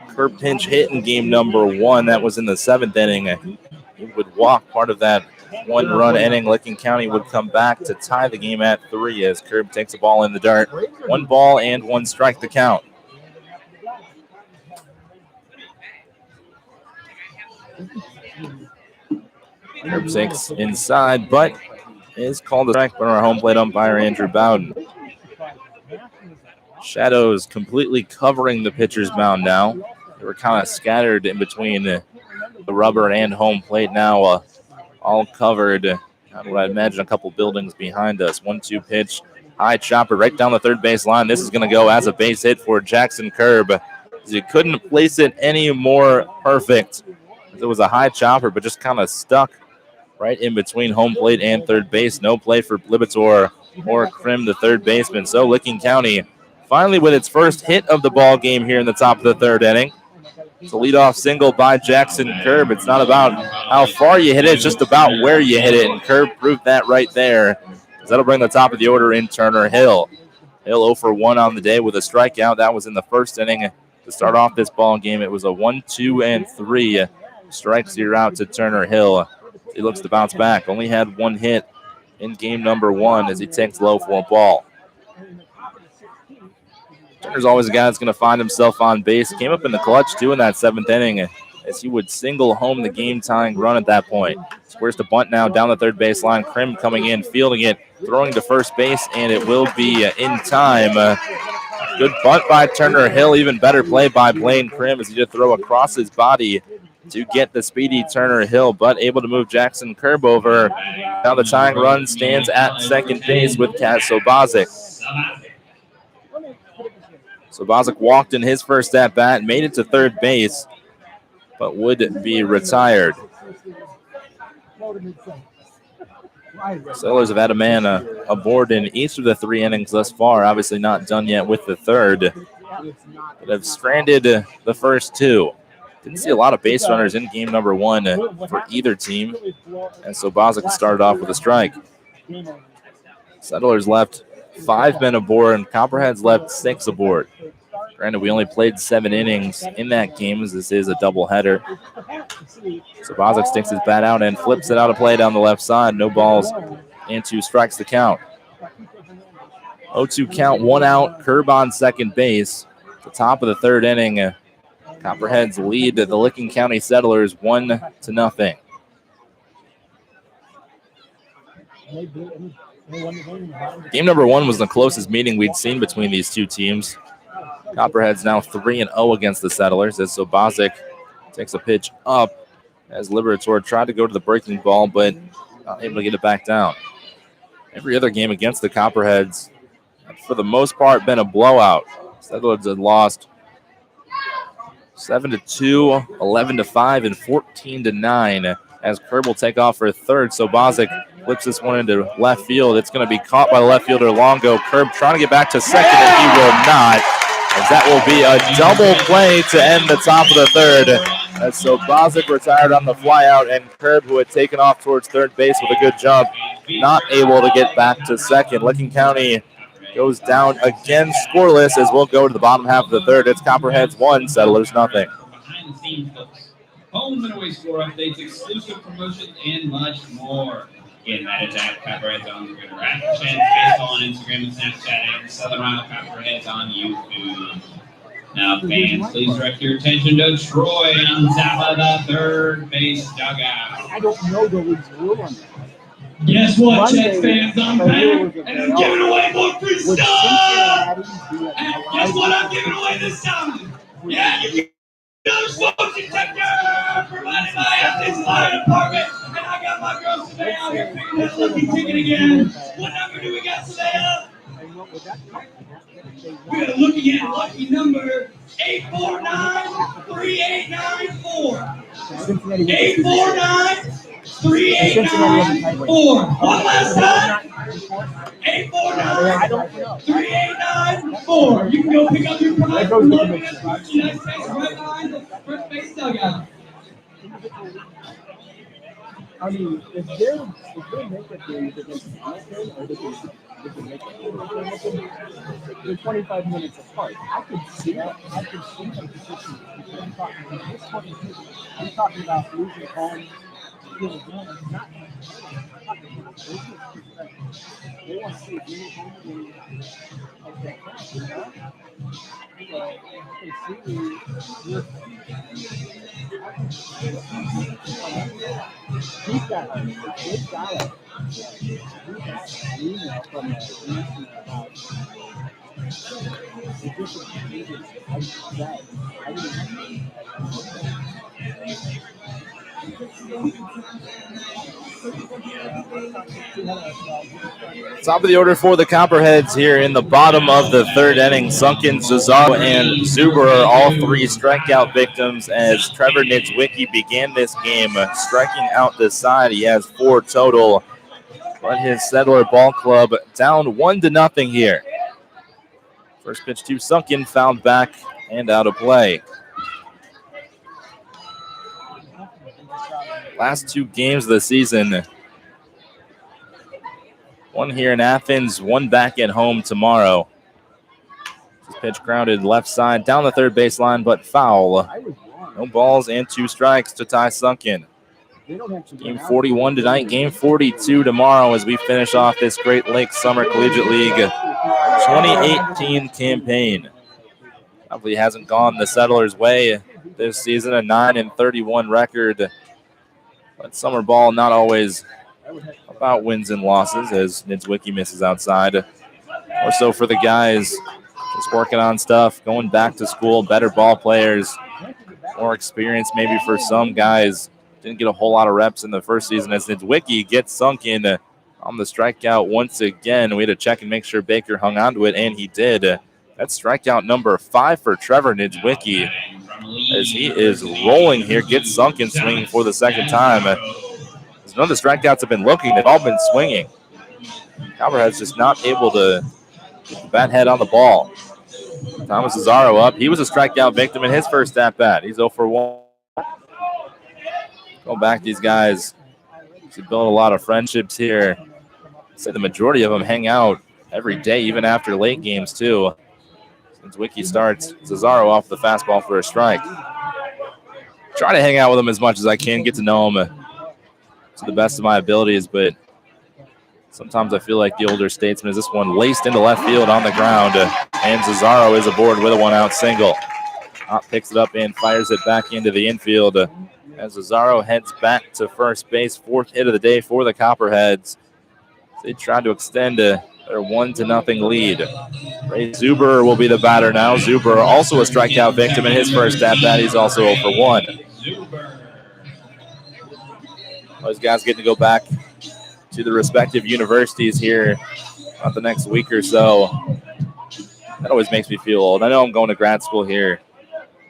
S2: Curb pinch hit in game number 1. That was in the 7th inning. He would walk part of that 1-run inning. Licking County would come back to tie the game at 3 as Curb takes a ball in the dirt. 1 ball and 1 strike to count. Curb takes inside, but is called a strike by our home plate umpire, Andrew Bowden. Shadows completely covering the pitcher's mound now. They were kind of scattered in between the rubber and home plate now, all covered. I would imagine a couple buildings behind us. 1-2 pitch, high chopper right down the third base line. This is going to go as a base hit for Jackson Curb. He couldn't place it any more perfect. It was a high chopper, but just kind of stuck right in between home plate and third base. No play for Libator or Krim, the third baseman. So Licking County finally with its first hit of the ball game here in the top of the 3rd inning. It's a leadoff single by Jackson Curb. It's not about how far you hit it, it's just about where you hit it, and Curb proved that right there. That'll bring the top of the order in Turner Hill. Hill 0 for 1 on the day with a strikeout. That was in the 1st inning. To start off this ball game, it was a 1-2-3. Strikes you're out to Turner Hill. He looks to bounce back. Only had 1 hit in game number 1 as he takes low for a ball. Turner's always a guy that's going to find himself on base. Came up in the clutch, too, in that 7th inning as he would single home the game-tying run at that point. Squares to bunt now down the third base line. Krim coming in, fielding it, throwing to first base, and it will be in time. Good bunt by Turner Hill. Even better play by Blaine Krim as he just throw across his body to get the speedy Turner Hill, but able to move Jackson Curb over. Now the tying run stands at second base with Kaz Sobozic. Sobozic walked in his first at-bat, made it to third base, but would be retired. Settlers have had a man aboard in each of the 3 innings thus far. Obviously not done yet with the 3rd, but have stranded the first 2. Didn't see a lot of base runners in game number 1 for either team, and Sobozic started off with a strike. Settlers left 5 men aboard, and Copperheads left 6 aboard. Granted, we only played 7 innings in that game, as this is a doubleheader. Sobozic sticks his bat out and flips it out of play down the left side. No balls and 2 strikes to count. 0-2 count, 1 out, Curb on second base. At the top of the 3rd inning, Copperheads lead the Licking County Settlers 1-0. Game number 1 was the closest meeting we'd seen between these 2 teams. Copperheads now 3-0 against the Settlers as Sobozic Takes a pitch up as Liberator tried to go to the breaking ball, but not able to get it back down. Every other game against the Copperheads, for the most part, been a blowout. Settlers had lost 7-2, 11-5, and 14-9 as Curb will take off for third. So Bozic flips this one into left field. It's going to be caught by the left fielder Longo. Curb trying to get back to second, and he will not, as that will be a double play to end the top of the third. As so Bozic retired on the flyout, and Curb, who had taken off towards third base with a good jump, not able to get back to second. Licking County goes down again scoreless as we'll go to the bottom half of the third. It's Copperheads 1, Settlers nothing.
S1: Behind the scenes looks, home and away score updates, exclusive promotions, and much more. Again, that is at Copperheads on Twitter, at Chance Baseball on Instagram and Snapchat, and Southern Isle Copperheads on YouTube. Now, fans, please direct your attention to Troy on top of the third base dugout.
S4: I don't know the league's rule on that.
S3: Guess what, Jets fans? I'm back, and I'm giving away more free stuff! And guess what I'm giving away this time? Yeah, you get another smoke detector provided by Athens Fire Department. And I got my girls today out here picking that lucky ticket again. What number do we got today up? We're looking at lucky number 849-3894. 849-3894. One last time. 849-3894. You can go pick up your prize from Logan and merchandise space right behind the first base dugout.
S4: I mean, if they're makeup games against Hamilton, or they can make it, they're 25 minutes apart. I could see that. I could see them position. I'm talking about losing home. They want to see a game home game of that crowd, you know? He's got an email from the about the different behaviors that I
S2: Top of the order for the Copperheads here in the bottom of the third inning. Sunken, Cesaro, and Zuber are all three strikeout victims as Trevor Nitzwicki began this game striking out the side. He has 4 total, but his Settler Ball Club down 1-0 here. First pitch to Sunken, fouled back and out of play. Last 2 games of the season. One here in Athens, one back at home tomorrow. This pitch grounded left side down the third baseline, but foul. No balls and 2 strikes to tie Sunken. Game 41 tonight, game 42 tomorrow as we finish off this Great Lakes Summer Collegiate League 2018 campaign. Probably hasn't gone the Settlers' way this season, a 9-31 record. But summer ball not always about wins and losses as Nitzwicki misses outside. Or so for the guys just working on stuff, going back to school, better ball players, more experience maybe for some guys. Didn't get a whole lot of reps in the first season as Nitzwicki gets Sunken on the strikeout once again. We had to check and make sure Baker hung on to it, and he did. That's strikeout number 5 for Trevor Nitzwicki as he is rolling here, gets Sunken swinging for the second time. None of the strikeouts have been looking. They've all been swinging. Copperheads just not able to get the bat head on the ball. Thomas Cesaro up. He was a strikeout victim in his first at-bat. He's 0 for 1. Go back, these guys to build a lot of friendships here. I'd say the majority of them hang out every day, even after late games, too. Since Wiki starts, Cesaro off the fastball for a strike. Try to hang out with him as much as I can, get to know him to the best of my abilities, but sometimes I feel like the older statesman is this one laced into left field on the ground, and Cesaro is aboard with a 1-out single. Ott picks it up and fires it back into the infield as Cesaro heads back to first base. 4th hit of the day for the Copperheads. They tried to extend their 1-0 lead. Ray Zuber will be the batter now. Zuber also a strikeout victim in his first at-bat. He's also 0 for 1.
S1: Zuber.
S2: Those guys getting to go back to the respective universities here about the next week or so. That always makes me feel old. I know I'm going to grad school here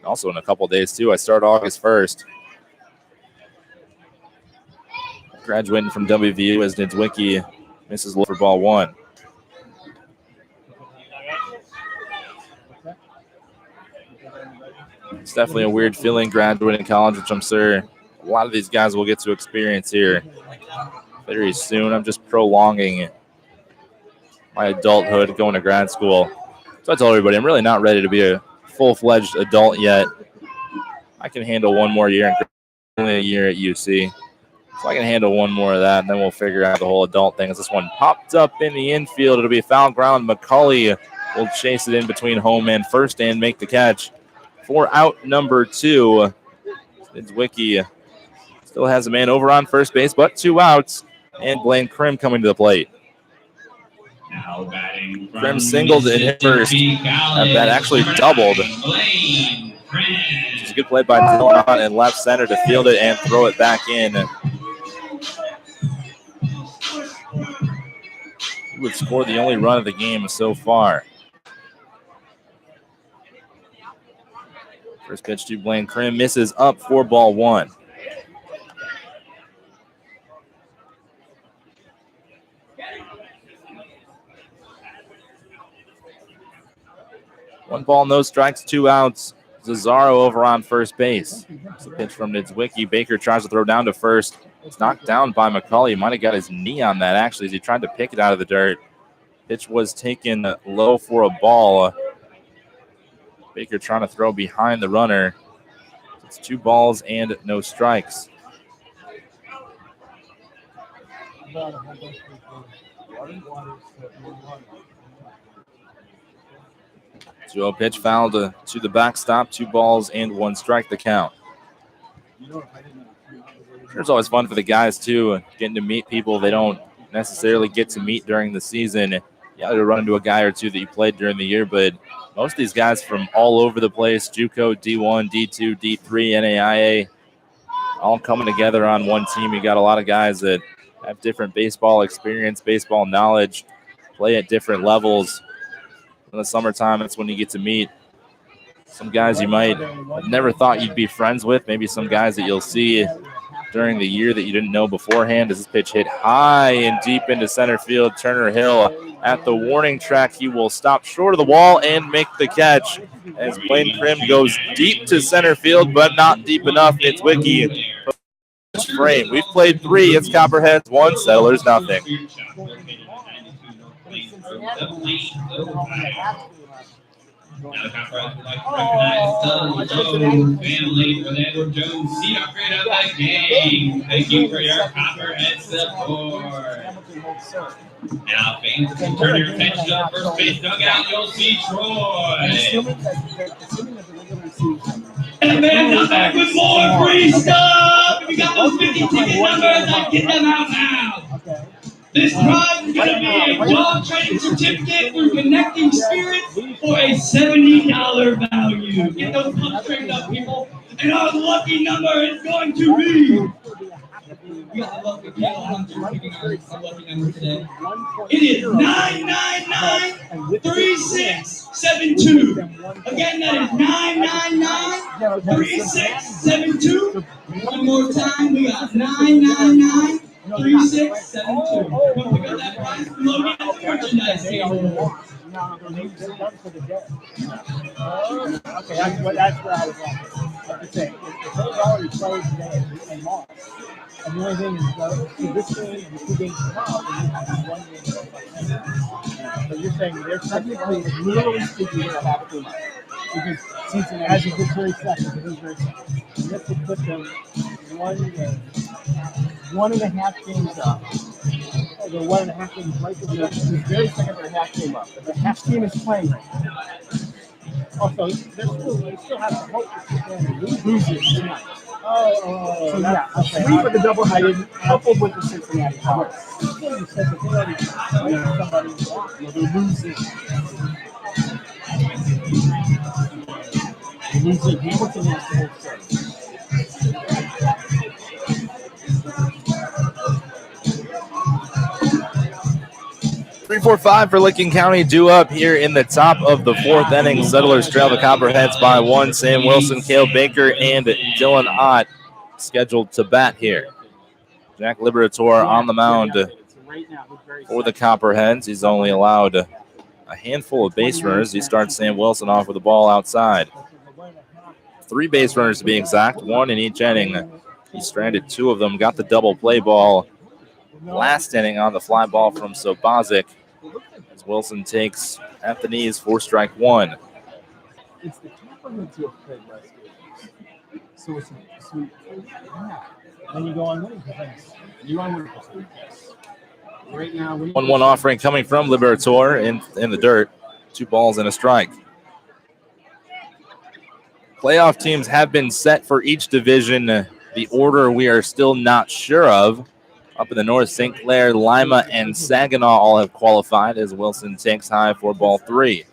S2: also in a couple days too. I start August 1st. Graduating from WVU as Niedzwiecki misses low for ball one. It's definitely a weird feeling graduating college, which I'm sure a lot of these guys will get to experience here very soon. I'm just prolonging my adulthood going to grad school. So I told everybody I'm really not ready to be a full-fledged adult yet. I can handle one more year, only a year at UC. So I can handle one more of that, and then we'll figure out the whole adult thing. As this one popped up in the infield, it'll be foul ground. McCauley will chase it in between home and first and make the catch for out number 2. Niedzwiecki still has a man over on first base, but 2 outs, and Blaine Krim coming to the plate.
S1: Now batting from
S2: Krim singled and hit first. That actually doubled. It's a good play by Dylan in left center to field it and throw it back in. He would score the only run of the game so far. First pitch to Blaine Krim misses up for ball 1. One ball, no strikes, 2 outs. Cesaro over on first base. It's a pitch from Niedzwiecki. Baker tries to throw down to first. It's knocked down by McCauley. He might have got his knee on that, actually, as he tried to pick it out of the dirt. Pitch was taken low for a ball. Baker trying to throw behind the runner. It's 2 balls and no strikes. 2-0 pitch fouled to the backstop. 2 balls and 1 strike the count. It's always fun for the guys, too, getting to meet people they don't necessarily get to meet during the season. Yeah, to run into a guy or two that you played during the year, but most of these guys from all over the place, JUCO, D1, D2, D3, NAIA, all coming together on one team. You got a lot of guys that have different baseball experience, baseball knowledge, play at different levels. In the summertime, that's when you get to meet some guys you might have never thought you'd be friends with, maybe some guys that you'll see during the year that you didn't know beforehand. As this pitch hit high and deep into center field, Turner Hill at the warning track. He will stop short of the wall and make the catch as Blaine Krim goes deep to center field, but not deep enough. Niedzwiecki frame. We've played 3. It's Copperheads 1, Settlers nothing.
S1: Now the Copperheads would like to recognize the Lowe family for the Edward Jones seat upgrade of the game. Thank you for your Copperhead support. Now fans, if you turn your attention to the first base dugout, you'll see Troy. And man, I'm back with more free stuff. If you got those 50 ticket numbers, I get them out now. This prize is going to be a dog training certificate through Connecting Spirits for a $70 value. Get those pups trained up, people. And our lucky number is going to be... We got a lucky number today. It is 999-3672. Again, that is 999-3672. One more time, we got 999-3672. We got that prize loaded at the merchandise table.
S4: Okay, that's where I was at. Like I say, if they've already played today and lost, and the only thing is, this game and 2 games tomorrow, and you have 1 game. So you're saying they're technically, literally speaking, they're half game up. Because Cincinnati, as you get very second, it is very second. And this would put them 1.5 games up. They're 1.5 games right to the very second they're half game up. The half team is playing right now. Also, they still have to hope to lose it tonight. So yeah, sweep with the double-headed, coupled with the Cincinnati Power. You said that they already played somebody they're losing. They're losing Hamilton has the whole set.
S2: 3-4-5 for Licking County due up here in the top of the fourth inning. Settlers trail the Copperheads by one. Sam Wilson, Cale Baker, and Dylan Ott scheduled to bat here. Jack Liberator on the mound for the Copperheads. He's only allowed a handful of base runners. He starts Sam Wilson off with the ball outside. 3 base runners to be exact, 1 in each inning. He stranded 2 of them, got the double play ball last inning on the fly ball from Sobozic. As Wilson takes at the knees for strike 1.
S4: It's the Copperheads who have played last game. So it's yeah. Then you go on winning percentages. You on winning percentages. Right now,
S2: 1-1 offering coming from Liberator in the dirt. 2 balls and a strike. Playoff teams have been set for each division. The order we are still not sure of. Up in the north, St. Clair, Lima, and Saginaw all have qualified as Wilson takes high for ball 3.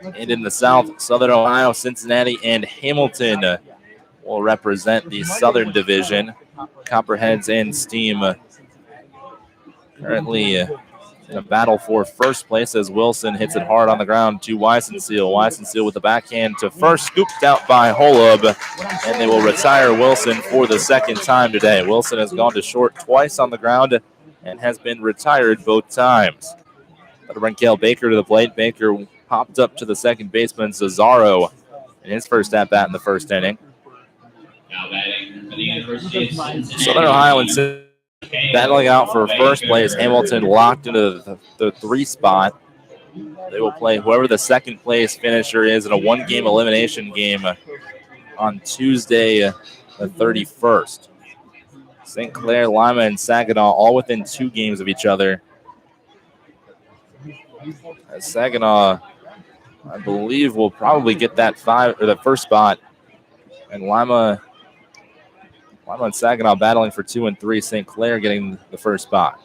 S2: And in the south, Southern Ohio, Cincinnati, and Hamilton will represent the Southern Division. Copperheads and Steam currently in a battle for first place as Wilson hits it hard on the ground to Weisenseal. Weisenseal with the backhand to first, scooped out by Holub, and they will retire Wilson for the second time today. Wilson has gone to short twice on the ground and has been retired both times. That'll bring Cale Baker to the plate. Baker popped up to the second baseman, Cesaro, in his first at-bat in the first inning.
S1: Now batting for the University of Cincinnati.
S2: Southern Ohio and battling out for first place. Hamilton locked into the 3 spot. They will play whoever the second place finisher is in a 1-game elimination game on Tuesday, the 31st. St. Clair, Lima, and Saginaw all within 2 games of each other. As Saginaw, I believe, will probably get that the first spot, and Lima and Saginaw battling for 2 and 3. St. Clair getting the first spot.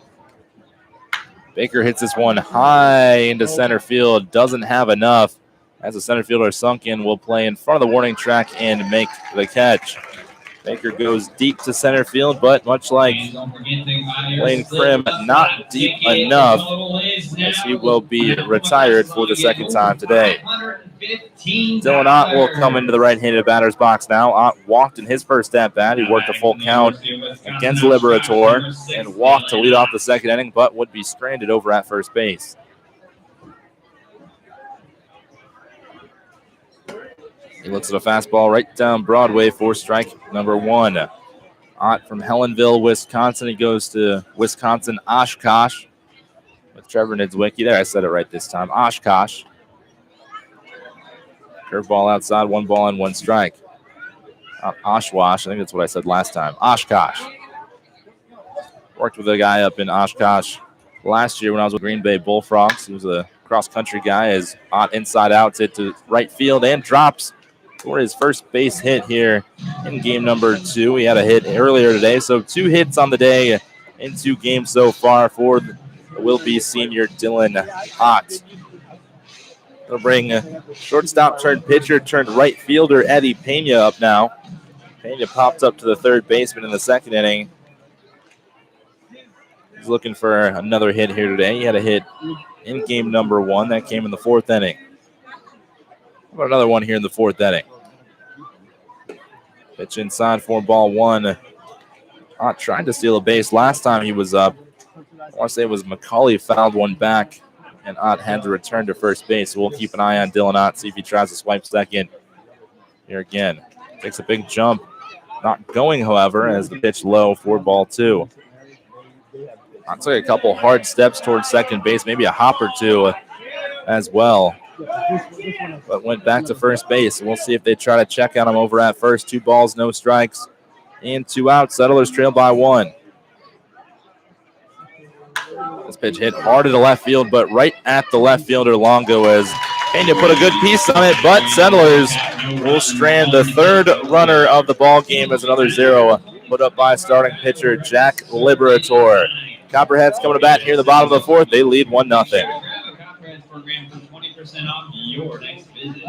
S2: Baker hits this one high into center field. Doesn't have enough. As the center fielder sunk in, will play in front of the warning track and make the catch. Baker goes deep to center field, but much like Lane Krim, not deep enough, as he will be retired for the second time today. Dylan Ott will come into the right-handed batter's box now. Ott walked in his first at-bat. He worked a full count against Liberator and walked to lead off the second inning, but would be stranded over at first base. He looks at a fastball right down Broadway for strike number 1. Ott from Helensville, Wisconsin. He goes to Wisconsin Oshkosh with Trevor Nidzwicki. There, I said it right this time. Oshkosh. Curveball outside, 1 ball and 1 strike. Oshwash, I think that's what I said last time. Oshkosh. Worked with a guy up in Oshkosh last year when I was with Green Bay Bullfrogs. He was a cross-country guy. As Ott inside outs it to right field and drops for his first base hit here in game number 2. He had a hit earlier today, so 2 hits on the day in 2 games so far for the will-be senior Dylan Ott. They'll bring shortstop turned pitcher turned right fielder Eddie Pena up now. Pena popped up to the third baseman in the second inning. He's looking for another hit here today. He had a hit in game number 1. That came in the 4th inning. How about another one here in the 4th inning? Pitch inside for ball 1. Ott tried to steal a base last time he was up. I want to say it was McCauley fouled one back, and Ott had to return to first base. So we'll keep an eye on Dylan Ott, see if he tries to swipe second here again. Takes a big jump. Not going, however, as the pitch low for ball 2. Ott took a couple hard steps towards second base, maybe a hop or 2 as well, but went back to first base. We'll see if they try to check on him over at first. 2 balls, no strikes, and 2 outs. Settlers trail by 1. This pitch hit hard to the left field, but right at the left fielder Longo, as Pena put a good piece on it, but Settlers will strand the 3rd runner of the ball game as another 0 put up by starting pitcher Jack Liberator. Copperheads coming to bat here in the bottom of the 4th. They lead 1-0.
S1: Program for 20% off your next visit.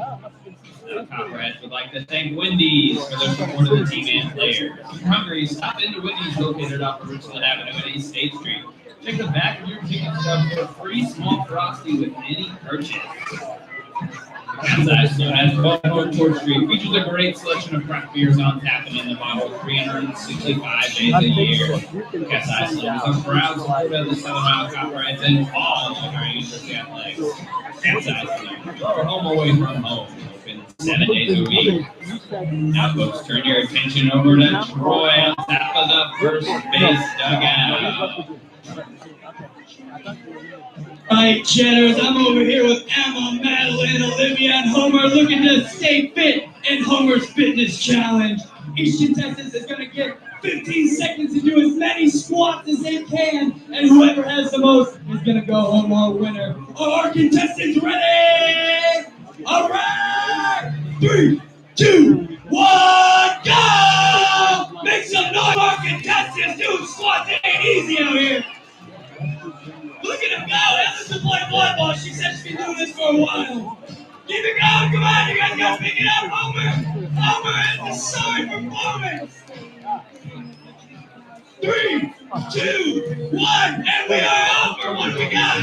S1: Copperheads would like to thank Wendy's for their support of the team and players. If you're hungry, stop into Wendy's located off of Richland Avenue and East State Street. Check the back of your ticket stub for a free small frosty with any purchase. Cat's Eye has 12 Court Street. Features a great selection of craft beers on tap and in the bottle 365 days a year. Cat's Eye is a proud supporter of the Southern Ohio Copperheads and all of our University athletics. Cat's Eye, your home away from home. Open 7 days a week. Now, folks, turn your attention over to Troy on top of the first base dugout.
S3: Right, Cheddars, I'm over here with Emma, Madeline, Olivia, and Homer looking to stay fit in Homer's Fitness Challenge. Each contestant is going to get 15 seconds to do as many squats as they can, and whoever has the most is going to go home our winner. Are our contestants ready? All right! 3, 2, 1, go! Make some noise for our contestants doing squats. It ain't easy out here. Look at him go! Emma's been playing volleyball. She said she's been doing this for a while. Keep it going! Come on! You guys got to pick it up, Homer! Homer and the sorry performance! 3, 2, 1, and we are over! What do we got?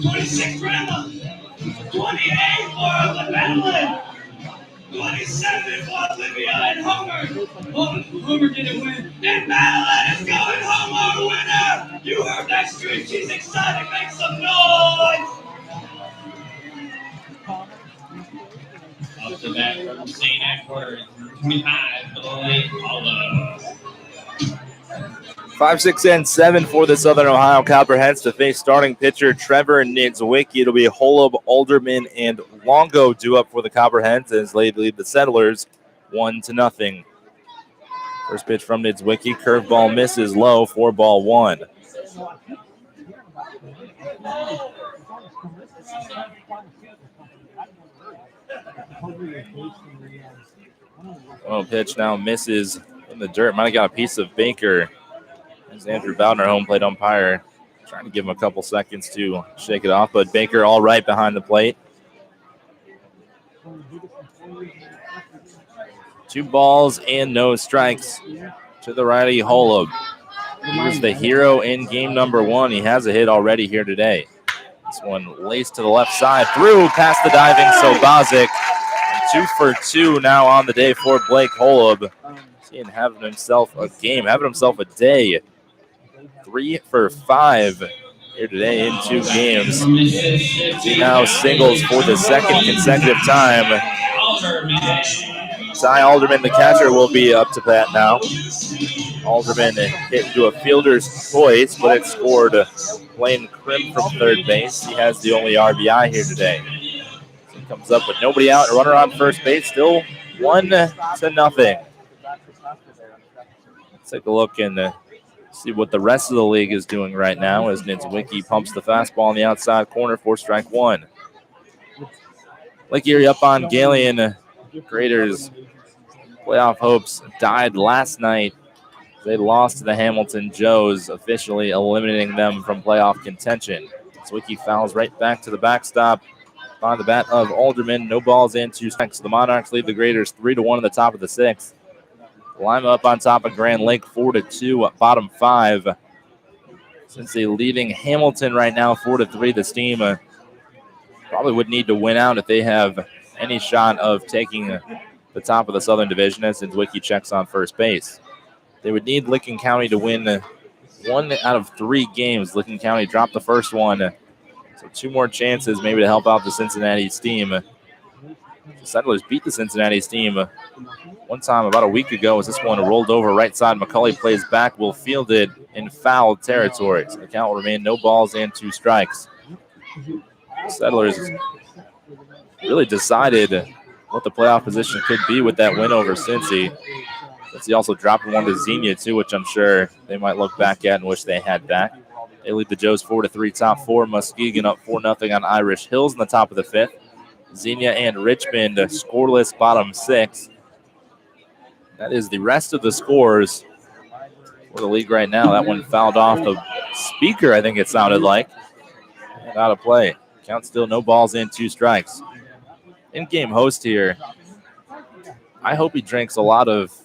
S3: 26 for Emma! 28 for Madeline! 27 for Olivia and Homer! Homer didn't win. And Madeline is going home our winner! You heard that scream. She's excited. Make some noise!
S1: Up to bat from St. Edward, 25 for the late Hollow.
S2: 5, 6, and 7 for the Southern Ohio Copperheads to face starting pitcher Trevor Niedzwiecki. It'll be Holub, Alderman, and Longo due up for the Copperheads as they lead the Settlers 1-0. First pitch from Niedzwiecki. Curveball misses low, 4-1. Pitch now misses in the dirt. Might have got a piece of Baker. As Andrew Bowdner, home plate umpire, trying to give him a couple seconds to shake it off, but Baker all right behind the plate. 2 balls and no strikes to the righty Holub. He was the hero in game number 1. He has a hit already here today. This one laced to the left side, through past the diving Sobazic. 2 for 2 now on the day for Blake Holub. Seeing having himself a game, having himself a day. 3 for 5 here today in 2 games. He now singles for the second consecutive time. Ty Alderman, the catcher, will be up to bat now. Alderman hit into a fielder's choice, but it scored Blaine Krim from third base. He has the only RBI here today. So he comes up with nobody out, a runner on first base, still 1-0. Let's take a look and see what the rest of the league is doing right now as Niedzwiecki pumps the fastball in the outside corner for strike 1. Lake Erie up on Galeon. Graders' playoff hopes died last night. They lost to the Hamilton Joes, officially eliminating them from playoff contention. Niedzwiecki fouls right back to the backstop on the bat of Alderman. No balls and 2 strikes. The Monarchs lead the Graders 3-1 in the top of the 6th. Lima up on top of Grand Lake 4-2 at bottom 5. Since they're leading Hamilton right now 4-3, this team probably would need to win out if they have any shot of taking the top of the Southern Division as Niedzwiecki checks on first base. They would need Licking County to win 1 out of 3 games. Licking County dropped the first one, so 2 more chances maybe to help out the Cincinnati's team. The Settlers beat the Cincinnati's team one time about a week ago as this one rolled over right side. McCulley plays back, will field it in foul territory. So the count will remain no balls and 2 strikes. Settlers really decided what the playoff position could be with that win over Cincy. He also dropped one to Xenia too, which I'm sure they might look back at and wish they had back. They lead the Joes 4-3, top 4. Muskegon up 4-0 on Irish Hills in the top of the 5th. Xenia and Richmond scoreless bottom 6. That is the rest of the scores for the league right now. That one fouled off the speaker, I think it sounded like. And out of play. Count still no balls and 2 strikes. In-game host here. I hope he drinks a lot of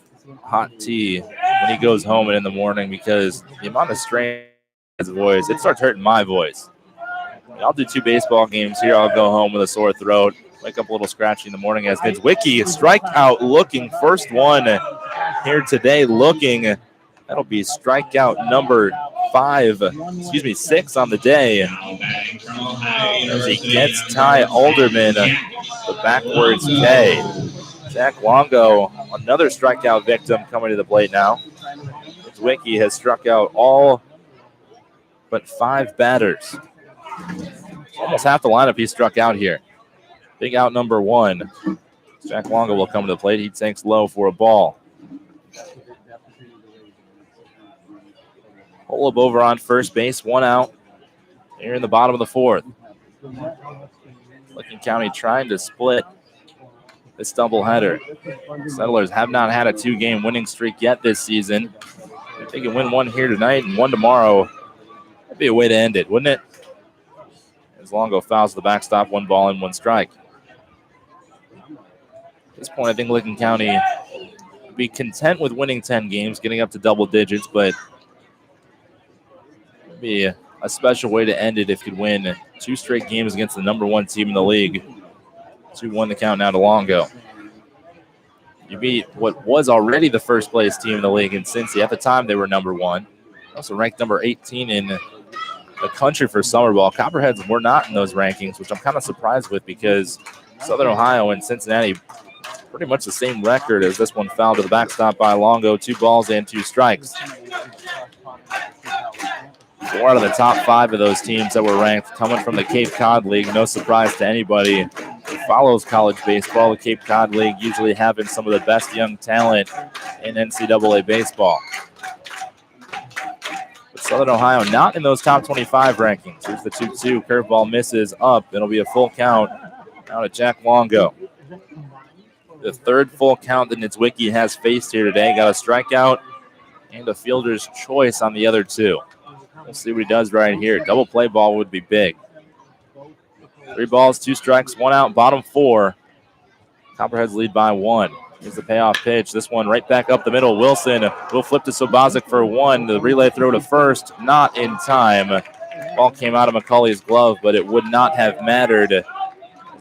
S2: hot tea when he goes home and in the morning, because the amount of strain voice. It starts hurting my voice. I'll do 2 baseball games here. I'll go home with a sore throat. Wake up a little scratchy in the morning as Niedzwiecki strikeout looking. First one here today looking. That'll be strikeout number 6 on the day. As he gets Ty Alderman, the backwards K. Jack Longo, another strikeout victim coming to the plate now. Niedzwiecki has struck out all but 5 batters. Almost half the lineup he struck out here. Big out number 1. Jack Longo will come to the plate. He takes low for a ball. Holub over on first base, 1 out. Here in the bottom of the 4th. Licking County trying to split this doubleheader. Settlers have not had a 2-game winning streak yet this season. If they can win 1 here tonight and 1 tomorrow, that'd be a way to end it, wouldn't it? As Longo fouls the backstop, 1 ball and 1 strike. At this point, I think Licking County would be content with winning 10 games, getting up to double digits, but it'd be a special way to end it if you could win 2 straight games against the number 1 team in the league. 2-1 the count now to Longo. You beat what was already the first place team in the league in Cincy. At the time, they were number 1. Also ranked number 18 in the country for summer ball. Copperheads were not in those rankings, which I'm kind of surprised with because Southern Ohio and Cincinnati pretty much the same record as this one fouled to the backstop by Longo. 2 balls and 2 strikes. 4 out of the top 5 of those teams that were ranked coming from the Cape Cod League. No surprise to anybody who follows college baseball. The Cape Cod League usually having some of the best young talent in NCAA baseball. But Southern Ohio not in those top 25 rankings. Here's the 2-2. Curveball misses up. It'll be a full count now to Jack Longo. The 3rd full count that Niedzwiecki has faced here today. Got a strikeout and a fielder's choice on the other 2. We'll see what he does right here. Double play ball would be big. 3 balls, 2 strikes, 1 out, bottom 4. Copperheads lead by 1. Here's the payoff pitch. This one right back up the middle. Wilson will flip to Sobozic for 1. The relay throw to first, not in time. Ball came out of McCauley's glove, but it would not have mattered.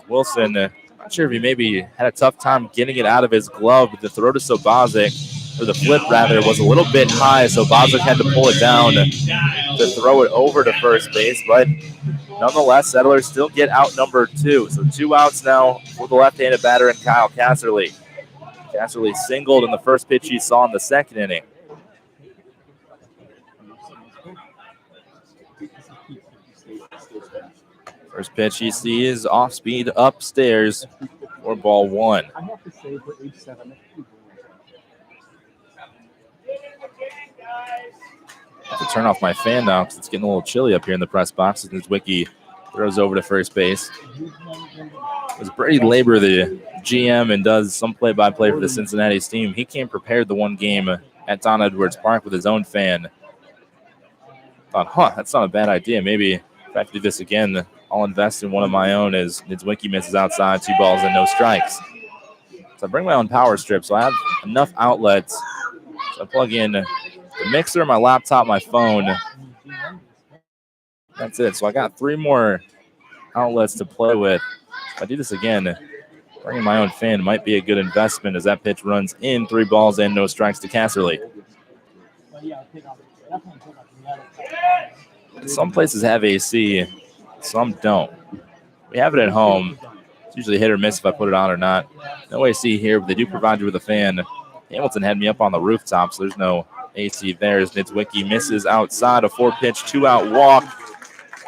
S2: Wilson, not sure if he maybe had a tough time getting it out of his glove, but the throw to Sobozic, or the flip rather, was a little bit high. Sobozic had to pull it down to throw it over to first base, but nonetheless, Settlers still get out number 2. So 2 outs now for the left-handed batter and Kyle Casserly. Casserly singled in the first pitch he saw in the 2nd inning. First pitch he sees off speed upstairs for ball 1.
S4: I have to say for age 7.
S2: I have to turn off my fan now because it's getting a little chilly up here in the press box. As Niedzwiecki throws over to first base. As Brady Labor, the GM, and does some play-by-play for the Cincinnati team, he came prepared the 1 game at Don Edwards Park with his own fan. Thought, that's not a bad idea. Maybe if I do this again, I'll invest in one of my own as Niedzwiecki misses outside, 2 balls and no strikes. So I bring my own power strip, so I have enough outlets. So I plug in the mixer, my laptop, my phone. That's it. So I got 3 more outlets to play with. If I do this again, bringing my own fan might be a good investment as that pitch runs in. 3 balls and no strikes to Casserly. Some places have AC, some don't. We have it at home. It's usually hit or miss if I put it on or not. No AC here, but they do provide you with a fan. Hamilton had me up on the rooftop, so there's no AC there. As Niedzwiecki misses outside, a 4-pitch, 2-out walk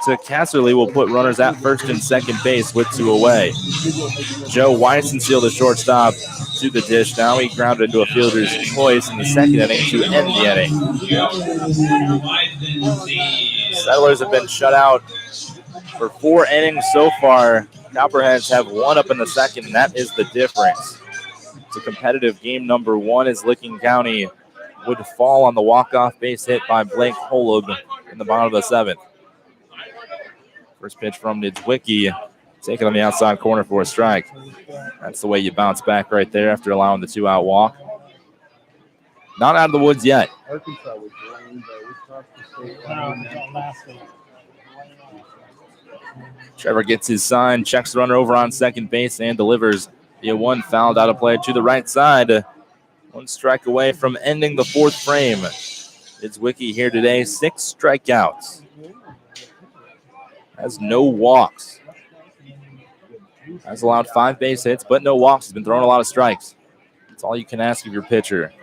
S2: to Casserly will put runners at first and second base with 2 away. Joe Weissenseal, the shortstop, to the dish. Now he grounded into a fielder's choice in the 2nd inning to end the inning. Settlers have been shut out for 4 innings so far. Copperheads have 1 up in the 2nd, and that is the difference. It's a competitive game. Number 1 is Licking County would fall on the walk-off base hit by Blake Holub in the bottom of the 7th. First pitch from Niedzwiecki, taken on the outside corner for a strike. That's the way you bounce back right there after allowing the 2-out walk. not out of the woods yet.
S4: Arkansas was drained, but we crossed the state line.
S2: Trevor gets his sign, checks the runner over on second base, and delivers the 1 fouled out of play to the right side. 1 strike away from ending the 4th frame. It's Wiki here today, 6 strikeouts. Has no walks. Has allowed 5 base hits, but no walks. He's been throwing a lot of strikes. That's all you can ask of your pitcher.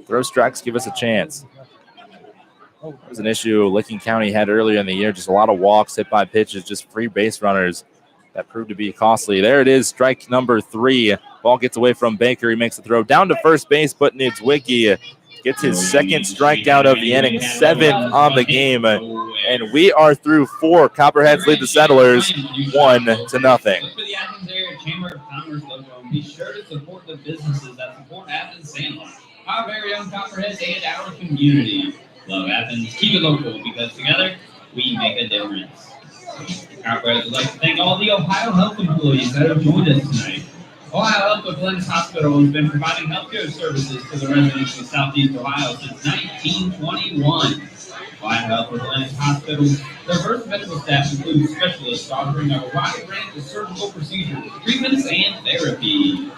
S2: Throw strikes, give us a chance. That was an issue Licking County had earlier in the year. Just a lot of walks, hit by pitches, just free base runners. That proved to be costly. There it is, strike number 3. Ball gets away from Baker. He makes the throw down to first base, but it's Wiki. Gets his 2nd strikeout of the inning, 7th on the game. And we are through 4. Copperheads lead the Settlers 1-0.
S1: For the Athens Area Chamber of Commerce logo, be sure to support the businesses that support Athens Sandlot, our very own Copperheads, and our community. Love Athens, keep it local, because together we make a difference. Copperheads would like to thank all the Ohio Health employees that have joined us tonight. Ohio Health of Glenn's Hospital has been providing healthcare services to the residents of Southeast Ohio since 1921. Ohio Health of Glenn's Hospital's diverse medical staff includes specialists offering a wide range of surgical procedures, treatments, and therapy.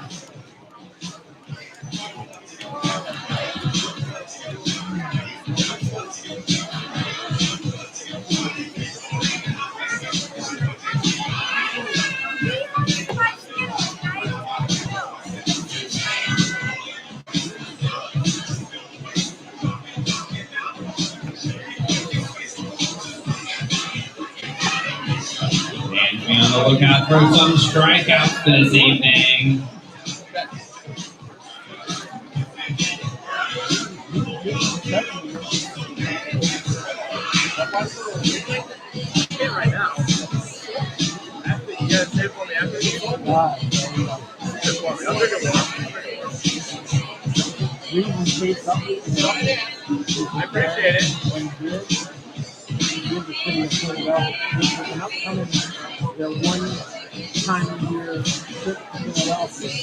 S1: Be on the lookout for some strikeouts this evening.
S5: Right now. You guys save for me after you go? I'll drink it more. I appreciate it.
S4: Their 1 time a year trip to Philadelphia,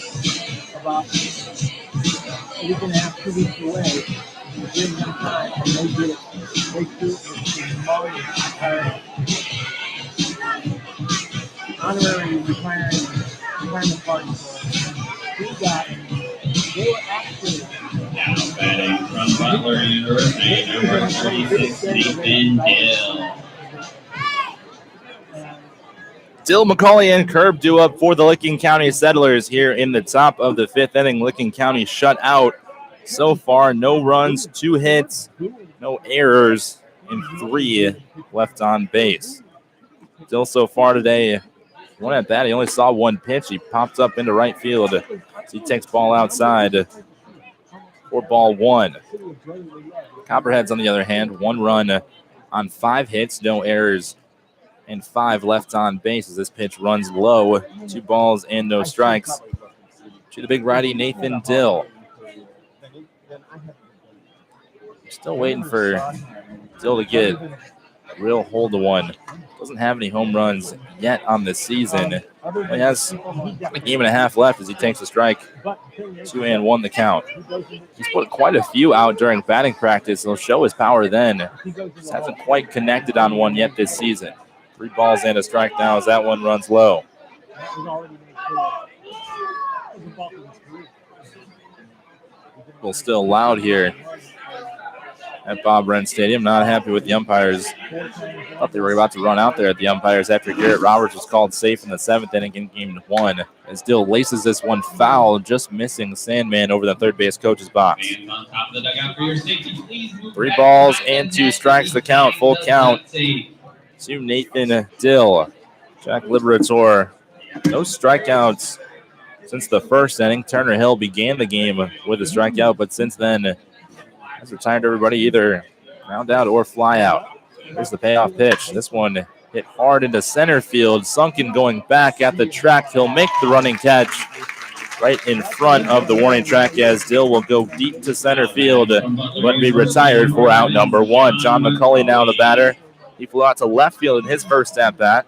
S4: about a week and a half, 2 weeks away. Give them time, and they did it. They do it with honorary retirement party. They were actually
S1: Now batting from Butler University, number 36, Nathan Hill.
S2: Dill, McCauley, and Curb do up for the Licking County Settlers here in the top of the 5th inning. Licking County shut out so far. No runs, 2 hits, no errors, and 3 left on base. Dill so far today, 1 at bat. He only saw 1 pitch. He popped up into right field. So he takes ball outside for ball 1. Copperheads, on the other hand, 1 run on 5 hits, no errors, and 5 left on base as this pitch runs low. 2 balls and no strikes to the big righty Nathan Dill. Still waiting for Dill to get a real hold of one. Doesn't have any home runs yet on the season. He has a game and a half left as he takes a strike. 2-1 the count. He's put quite a few out during batting practice. He'll show his power then. Just hasn't quite connected on one yet this season. 3 balls and a strike now as that one runs low. People still loud here at Bob Wren Stadium. Not happy with the umpires. Thought they were about to run out there at the umpires after Garrett Roberts was called safe in the 7th inning in game 1. As Dill laces this one foul, just missing Sandman over the third base coach's box. 3 balls and 2 strikes the count. Full count to Nathan Dill. Jack Liberator, no strikeouts since the 1st inning. Turner Hill began the game with a strikeout, but since then has retired everybody either ground out or fly out. Here's the payoff pitch. This one hit hard into center field. Sunken going back at the track. He'll make the running catch right in front of the warning track as Dill will go deep to center field, but be retired for out number 1. John McCauley now the batter. He flew out to left field in his first at-bat.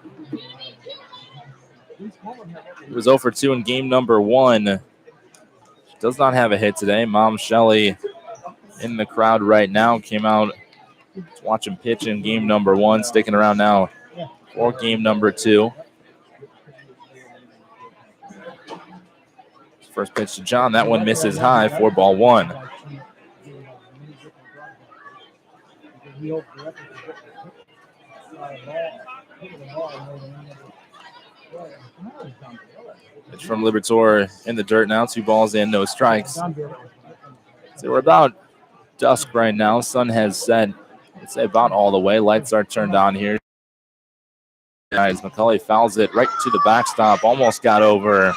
S2: He was 0 for 2 in game number 1. Does not have a hit today. Mom Shelley in the crowd right now. Came out to watch him pitch in game number 1, sticking around now for game number 2. First pitch to John. That one misses high for ball 1. Pitch from Liberatore in the dirt now. 2 balls and no strikes. So we're about dusk right now. Sun has set, I'd say, about all the way. Lights are turned on here. Guys, McCulley fouls it right to the backstop. Almost got over.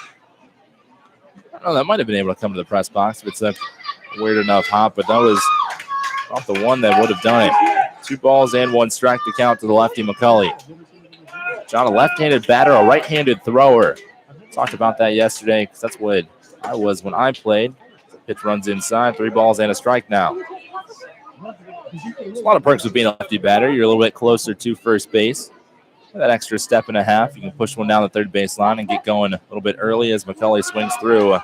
S2: I don't know, that might have been able to come to the press box if it's a weird enough hop, but that was not the one that would have done it. 2 balls and 1 strike to count to the lefty McCulley. John, a left-handed batter, a right-handed thrower. Talked about that yesterday because that's what I was when I played. Pitch runs inside, 3 balls and a strike now. There's a lot of perks with being a lefty batter. You're a little bit closer to first base. That extra step and a half, you can push one down the third base line and get going a little bit early as McCulley swings through.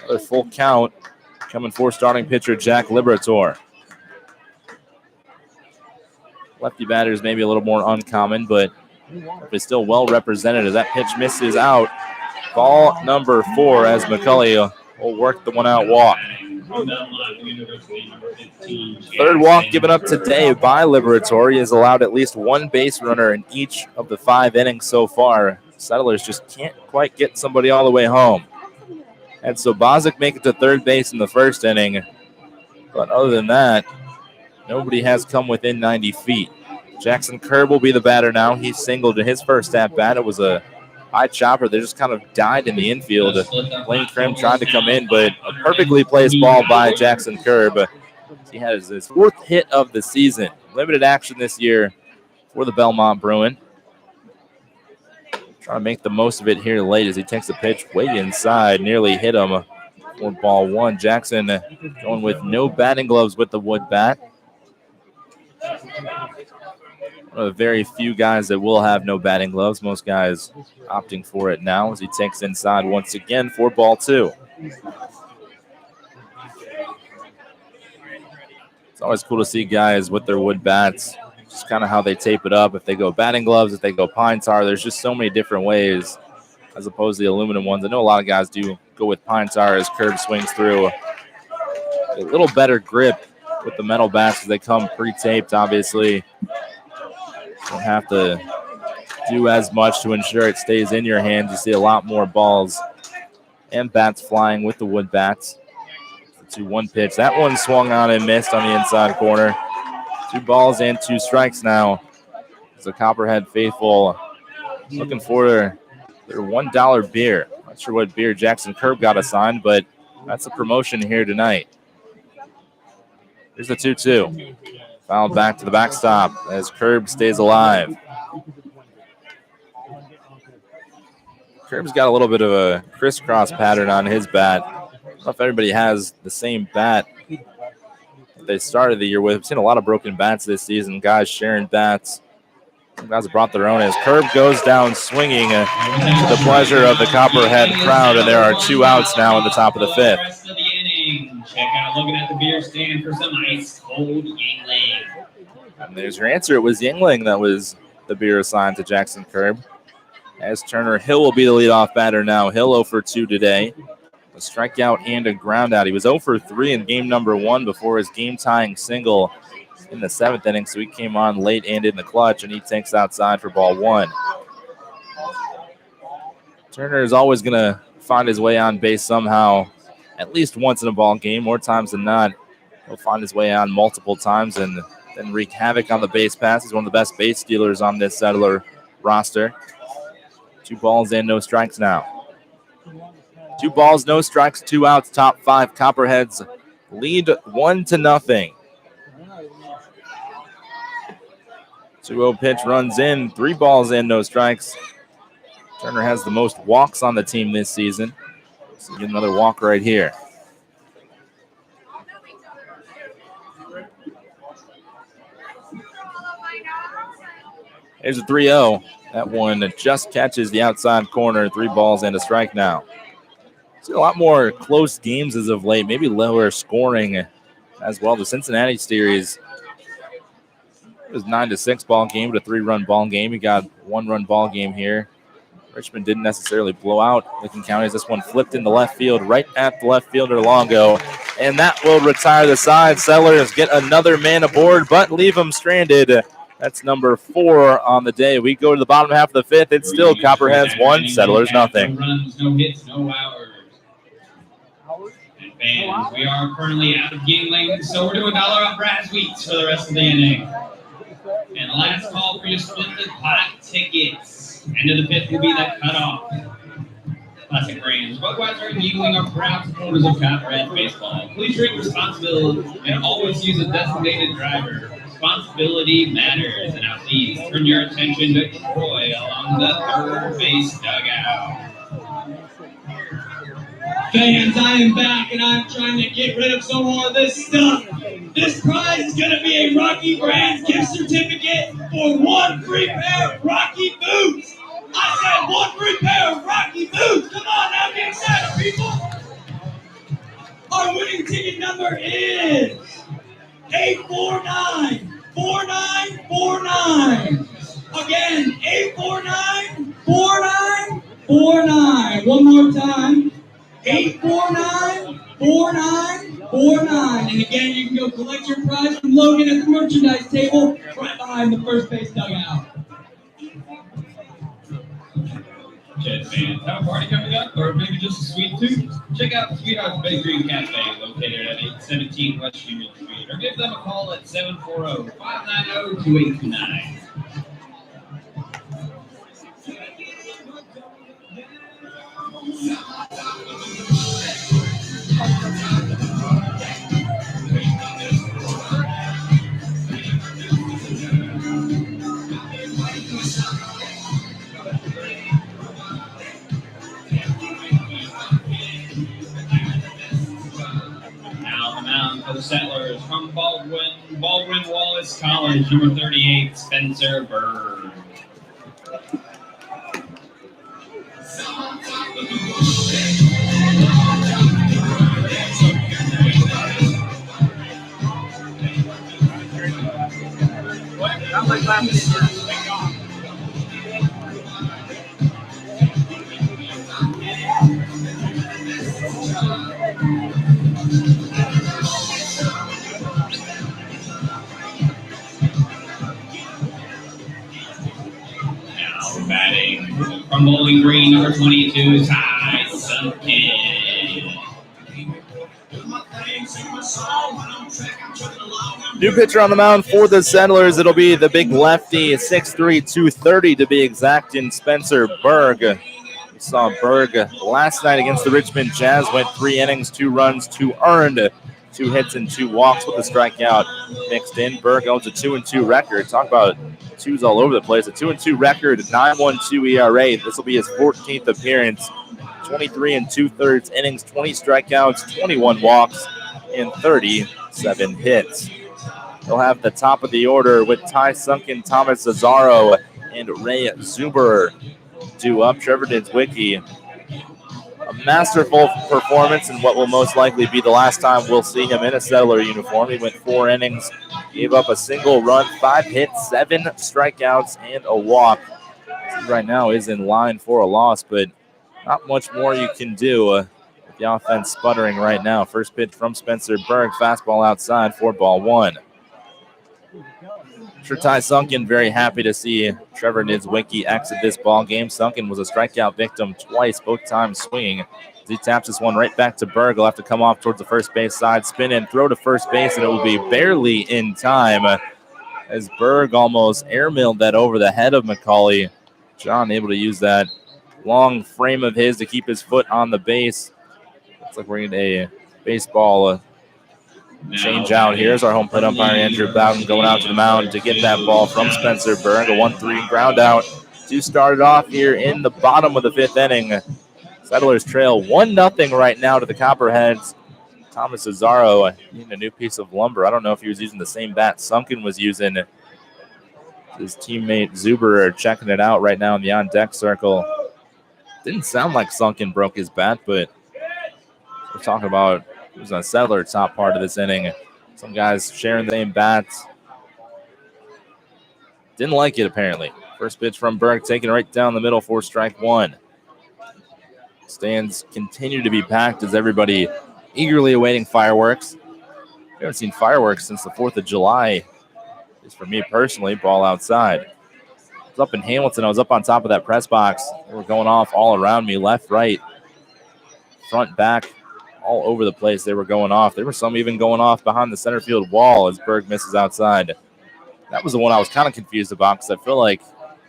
S2: Another full count coming for starting pitcher Jack Liberatore. Lefty batters maybe a little more uncommon, but it's still well represented as that pitch misses out. Ball number 4 as McCulley will work the 1-out walk. Third walk given up today by Liberatore. He has allowed at least 1 base runner in each of the 5 innings so far. Settlers just can't quite get somebody all the way home. And so Bozic make it to third base in the first inning. But other than that, nobody has come within 90 feet. Jackson Kerb will be the batter now. He singled in his first at-bat. It was a high chopper that just kind of died in the infield. Blaine Krim tried to come in, but a perfectly placed ball by Jackson Kerb. He has his 4th hit of the season. Limited action this year for the Belmont Bruin. Trying to make the most of it here late as he takes a pitch way inside. Nearly hit him for ball 1. Jackson going with no batting gloves with the wood bat. One of the very few guys that will have no batting gloves. Most guys opting for it now as he takes inside once again for ball 2. It's always cool to see guys with their wood bats, just kind of how they tape it up. If they go batting gloves, if they go pine tar, there's just so many different ways as opposed to the aluminum ones. I know a lot of guys do go with pine tar as Kerb swings through. A little better grip with the metal bats because they come pre-taped, obviously. Don't have to do as much to ensure it stays in your hands. You see a lot more balls and bats flying with the wood bats. 2-1 pitch. That one swung on and missed on the inside corner. 2 balls and 2 strikes now. As the Copperhead faithful looking for their $1 beer. Not sure what beer Jackson Kerb got assigned, but that's a promotion here tonight. Here's the 2-2. Fouled back to the backstop as Kerb stays alive. Kerb's got a little bit of a crisscross pattern on his bat. I don't know if everybody has the same bat that they started the year with. We've seen a lot of broken bats this season. Guys sharing bats. Some guys have brought their own. As Kerb goes down swinging to the pleasure of the Copperhead crowd, and there are 2 outs now in the top of the 5th.
S1: Check out looking at the beer stand for some ice cold Yingling.
S2: And there's your answer. It was Yingling that was the beer assigned to Jackson Kerb. As Turner Hill will be the leadoff batter now. Hill 0 for 2 today. A strikeout and a ground out. He was 0 for 3 in game number 1 before his game-tying single in the 7th inning, so he came on late and in the clutch, and he takes outside for ball 1. Turner is always going to find his way on base somehow, at least once in a ball game. More times than not, he'll find his way on multiple times and then wreak havoc on the base pass. He's one of the best base stealers on this Settler roster. 2 balls and no strikes now. 2 balls, no strikes, 2 outs, top 5. Copperheads lead 1-0. 2-0 pitch runs in, 3 balls and no strikes. Turner has the most walks on the team this season. So get another walk right here. Here's a 3-0. That one just catches the outside corner. 3 balls and a strike now. See a lot more close games as of late, maybe lower scoring as well. The Cincinnati series, it was 9-6 ball game, but a 3-run ball game. We got 1-run ball game here. Richmond didn't necessarily blow out Licking County as this one flipped into left field right at the left fielder Longo. And that will retire the side. Settlers get another man aboard, but leave them stranded. That's number 4 on the day. We go to the bottom half of the 5th. It's still Copperheads 1, Settlers nothing.
S1: No runs, no hits, no hours. And fans, we are currently out of Yingling, so we're doing $1 off Brass Wheats for the rest of the inning. And the last call for you to split the pot tickets. End of the 5th will be the cutoff. Classic Brands, Budweiser, and Yingling are proud supporters of Copperheads baseball. Please drink responsibly and always use a designated driver. Responsibility matters. And now please turn your attention to Troy along the third base dugout.
S3: Fans, I am back and I'm trying to get rid of some more of this stuff. This prize is going to be a Rocky Brands gift certificate for 1 free pair of Rocky boots. I said 1 free pair of Rocky boots. Come on now, get excited, people. Our winning ticket number is 849-4949. Again, 849-4949. One more time. 849-4949. And again, you can go collect your prize from Logan at the merchandise table right behind the first base dugout.
S1: Jets fans, have a party coming up, or maybe just a sweet tooth? Check out Sweetheart's Bakery and Cafe, located at 817 West Union Street, or give them a call at 740-590-2829. For the Settlers from Baldwin Wallace College, number 38, Spencer Bird. Batting from Bowling Green, number 22, Ty Sunkin.
S2: New pitcher on the mound for the Settlers. It'll be the big lefty, 6'3", 230 to be exact, in Spencer Berg. We saw Berg last night against the Richmond Jazz, went 3 innings, 2 runs, 2 earned, 2 hits and 2 walks with a strikeout mixed in. Berg owns a 2-2 record. Talk about twos all over the place. A 2-2 record, 9.12 ERA. This will be his 14th appearance. 23 2/3 innings, 20 strikeouts, 21 walks, and 37 hits. He'll have the top of the order with Ty Sunkin, Thomas Cesaro, and Ray Zuber due up. Trevor Niedzwiecki, a masterful performance in what will most likely be the last time we'll see him in a Settler uniform. He went 4 innings, gave up a single run, 5 hits, 7 strikeouts, and a walk. Right now is in line for a loss, but not much more you can do with the offense sputtering right now. First pitch from Spencer Berg, fastball outside, 4-1. Sure, Ty Sunkin very happy to see Trevor Niedzwiecki exit this ball game. Sunkin was a strikeout victim twice, both times swinging. As he taps this one right back to Berg. He'll have to come off towards the first base side, spin and throw to first base, and it will be barely in time as Berg almost airmailed that over the head of McCauley. John able to use that long frame of his to keep his foot on the base. Looks like we're getting a baseball change out. Here's our home plate umpire, Andrew Bowden, going out to the mound to get that ball from Spencer Berg. A 1-3 ground out to start it off here in the bottom of the 5th inning. Settlers trail 1-0 right now to the Copperheads. Thomas Cesaro needing a new piece of lumber. I don't know if he was using the same bat Sunkin was using. His teammate Zuber are checking it out right now in the on-deck circle. Didn't sound like Sunkin broke his bat, but we're talking about who's on Settler top part of this inning. Some guys sharing the same bats. Didn't like it, apparently. First pitch from Berg, taken right down the middle for strike one. Stands continue to be packed as everybody eagerly awaiting fireworks. We haven't seen fireworks since the 4th of July. At least for me personally, ball outside. I was up in Hamilton. I was up on top of that press box. They were going off all around me, left, right, front, back, all over the place. They were going off. There were some even going off behind the center field wall as Berg misses outside. That was the one I was kind of confused about because I feel like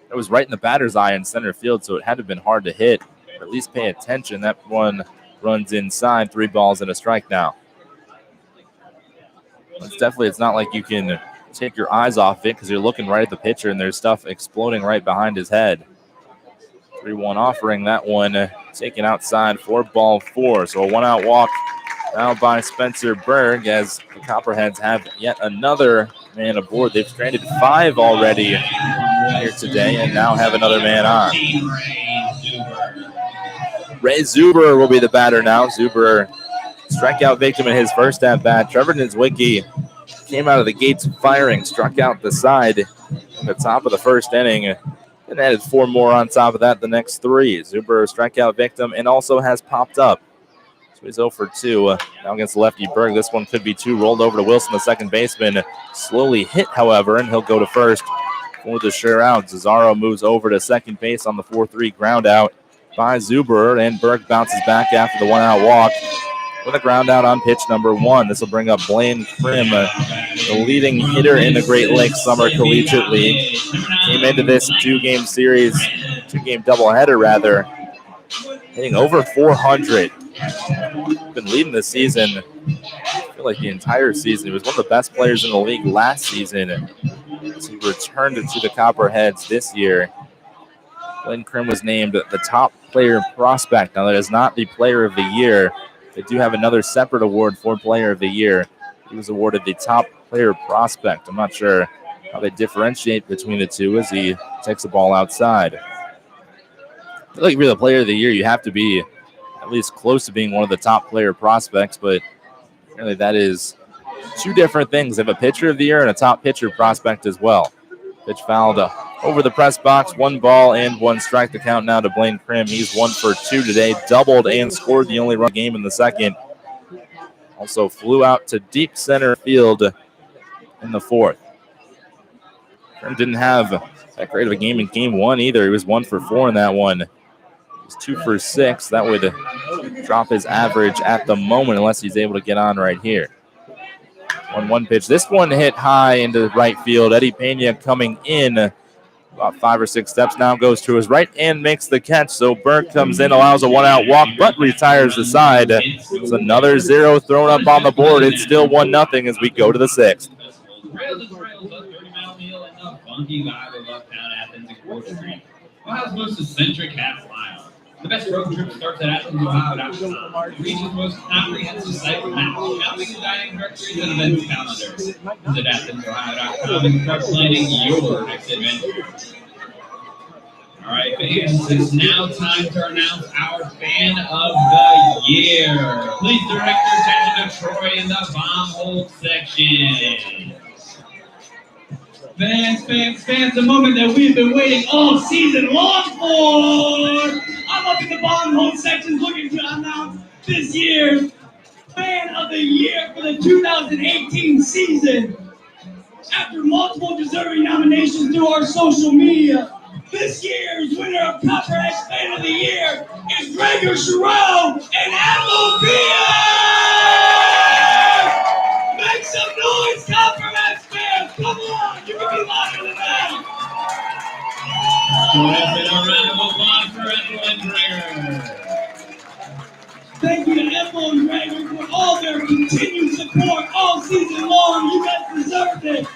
S2: it was right in the batter's eye in center field, so it had to have been hard to hit. Or at least pay attention. That one runs inside. 3 balls and a strike now. It's not like you can take your eyes off it because you're looking right at the pitcher and there's stuff exploding right behind his head. 3-1 offering. That one taken outside for ball 4. So a 1-out walk now by Spencer Berg as the Copperheads have yet another man aboard. They've stranded 5 already here today and now have another man on. Ray Zuber will be the batter now. Zuber, strikeout victim in his first at-bat. Trevor Niedzwiecki came out of the gates firing, struck out the side at the top of the first inning, and added 4 more on top of that the next 3. Zuber, strikeout victim, and also has popped up. So he's 0 for 2 now against lefty Berg. This one could be 2. Rolled over to Wilson, the second baseman. Slowly hit, however, and he'll go to first for the sure out. Cesaro moves over to second base on the 4-3 ground out by Zuber, and Berg bounces back after the 1-out walk with a ground out on pitch number 1. This will bring up Blaine Krim, the leading hitter in the Great Lakes Summer Collegiate League. Came into this 2-game series, 2-game doubleheader rather, hitting over 400. Been leading the season, I feel like the entire season. He was one of the best players in the league last season. He returned to the Copperheads this year. Blaine Krim was named the top player prospect. Now that is not the player of the year. They do have another separate award for player of the year. He was awarded the top player prospect. I'm not sure how they differentiate between the two as he takes the ball outside. I feel like if you're the player of the year, you have to be at least close to being one of the top player prospects, but really that is 2 different things. They have a pitcher of the year and a top pitcher prospect as well. Pitch fouled over the press box. 1 ball and 1 strike. The count now to Blaine Krim. He's 1 for 2 today. Doubled and scored the only run game in the second. Also flew out to deep center field in the 4th. Krim didn't have that great of a game in game 1 either. He was 1 for 4 in that one. He was 2 for 6. That would drop his average at the moment unless he's able to get on right here. 1-1 pitch. This one hit high into right field. Eddie Pena coming in about 5 or 6 steps now, goes to his right and makes the catch. So Berg comes in, allows a 1-out walk, but retires the side. It's another 0 thrown up on the board. It's still 1-0 as we go to the 6th.
S1: Ohio's most eccentric half mile. The best road trip starts at Athens.com. The region's most comprehensive site with maps, shopping and dining directories, and events calendars. Visit Athens.com and start planning your next adventure. All right, fans, it's now time to announce our Fan of the Year. Please direct your attention to Troy in the bomb hold section.
S3: Fans, the moment that we've been waiting all season long for. I'm up in the bottom home sections looking to announce this year's Fan of the Year for the 2018 season. After multiple deserving nominations through our social media, this year's winner of Copperheads Fan of the Year is Gregor Sherrill and Apple Beer! Make some noise, Copperheads fans! Come on, you can be louder than that!
S1: So let's get a round of applause for Ethel and Gregor.
S3: Thank you to Ethel and Gregor for all their continued support all season long. You guys deserved it.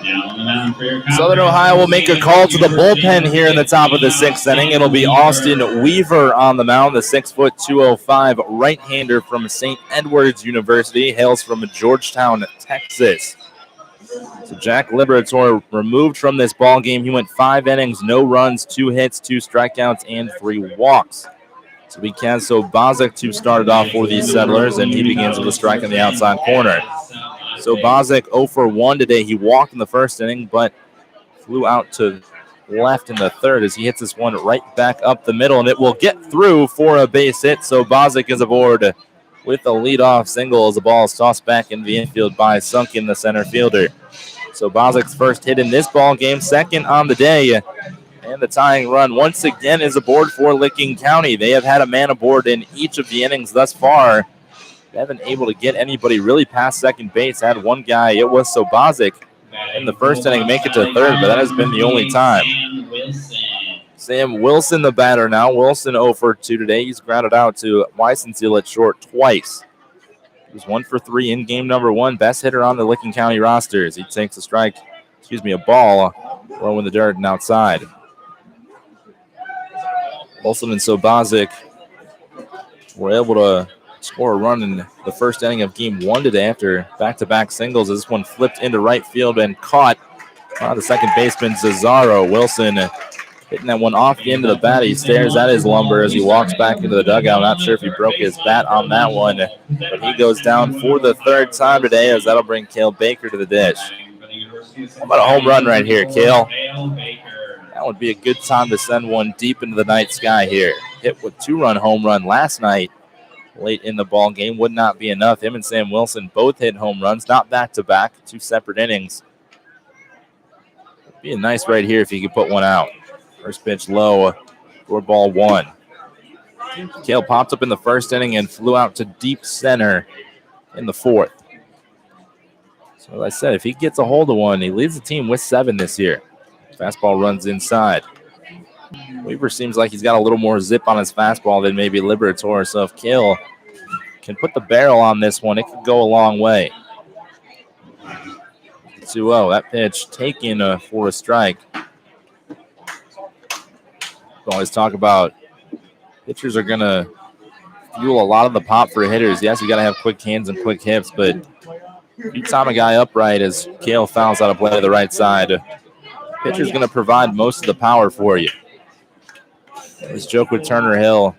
S1: Now on the mound for your
S2: Southern Ohio will make a call to the bullpen here in the top of the sixth inning. It'll be Austin Weaver on the mound, the 6', 205 right-hander from St. Edward's University, hails from Georgetown, Texas. So Jack Liberatore removed from this ball game. He went 5 innings, no runs, 2 hits, 2 strikeouts, and 3 walks. So we can Bozic to start it off for the Settlers, and he begins with a strike on the outside corner. So Bozic 0 for 1 today. He walked in the first inning, but flew out to left in the third as he hits this one right back up the middle, and it will get through for a base hit. So Bozic is aboard with a leadoff single as the ball is tossed back into the infield by Sunken, the center fielder. So Bozic's first hit in this ball game, second on the day, and the tying run once again is aboard for Licking County. They have had a man aboard in each of the innings thus far. They haven't been able to get anybody really past second base. Had one guy, it was Bozic in the first inning, make it to third, but that has been the only time. Sam Wilson, the batter now. Wilson 0 for 2 today. He's grounded out to Weissenseal at short twice. He was 1 for 3 in game number 1. Best hitter on the Licking County roster as he takes a ball, throwing the dirt and outside. Wilson and Bozic were able to score a run in the first inning of game 1 today after back-to-back singles. This one flipped into right field and caught by the second baseman, Cesaro. Wilson hitting that one off the end of the bat. He stares at his lumber as he walks back into the dugout. Not sure if he broke his bat on that one, but he goes down for the third time today as that'll bring Cale Baker to the dish. How about a home run right here, Cale? That would be a good time to send one deep into the night sky here. Hit with 2-run home run last night late in the ball game. Would not be enough. Him and Sam Wilson both hit home runs, not back-to-back, 2 separate innings. It'd be nice right here if he could put one out. First pitch low for ball 1. Cale popped up in the first inning and flew out to deep center in the fourth. So as I said, if he gets a hold of one, he leads the team with 7 this year. Fastball runs inside. Weaver seems like he's got a little more zip on his fastball than maybe Liberatore. So if Cale can put the barrel on this one, it could go a long way. 2-0. That pitch taken for a strike. We always talk about pitchers are going to fuel a lot of the pop for hitters. Yes, you got to have quick hands and quick hips, but if you time a guy upright as Cale fouls out a play to the right side, pitcher's going to provide most of the power for you. This joke with Turner Hill,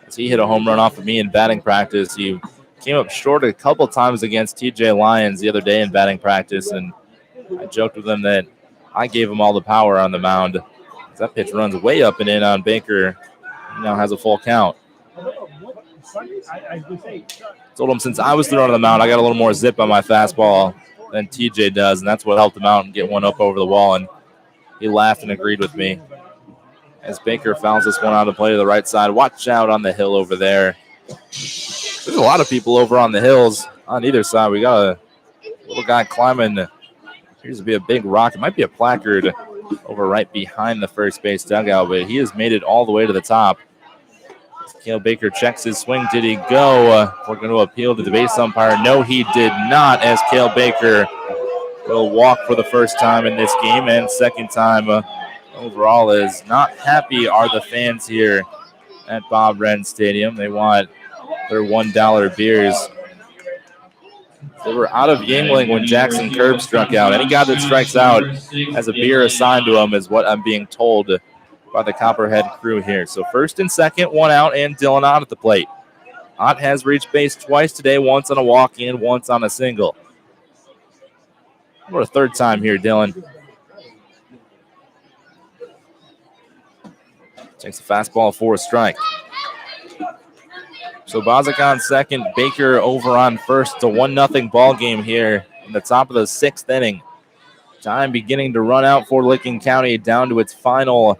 S2: as he hit a home run off of me in batting practice. He came up short a couple times against TJ Lyons the other day in batting practice, and I joked with him that I gave him all the power on the mound. That pitch runs way up and in on Baker. He now has a full count. Told him since I was thrown on the mound, I got a little more zip on my fastball than TJ does, and that's what helped him out and get one up over the wall, and he laughed and agreed with me. As Baker fouls this one out of play to the right side. Watch out on the hill over there. There's a lot of people over on the hills on either side. We got a little guy climbing. Appears to be a big rock. It might be a placard over right behind the first base dugout, but he has made it all the way to the top. Cale Baker checks his swing. Did he go? We're going to appeal to the base umpire. No, he did not, as Cale Baker will walk for the first time in this game and second time overall. Is not happy are the fans here at Bob Wren Stadium. They want their $1 beers. They were out of Yingling when Jackson Curb struck out. Any guy that strikes out has a beer assigned to him, is what I'm being told by the Copperhead crew here. So first and second, 1 out, and Dylan Ott at the plate. Ott has reached base twice today, once on a walk-in, once on a single. For a third time here, Dylan. Takes the fastball for a strike. So Bozak on second, Baker over on first. It's a 1-0 ball game here in the top of the 6th inning. Time beginning to run out for Licking County, down to its final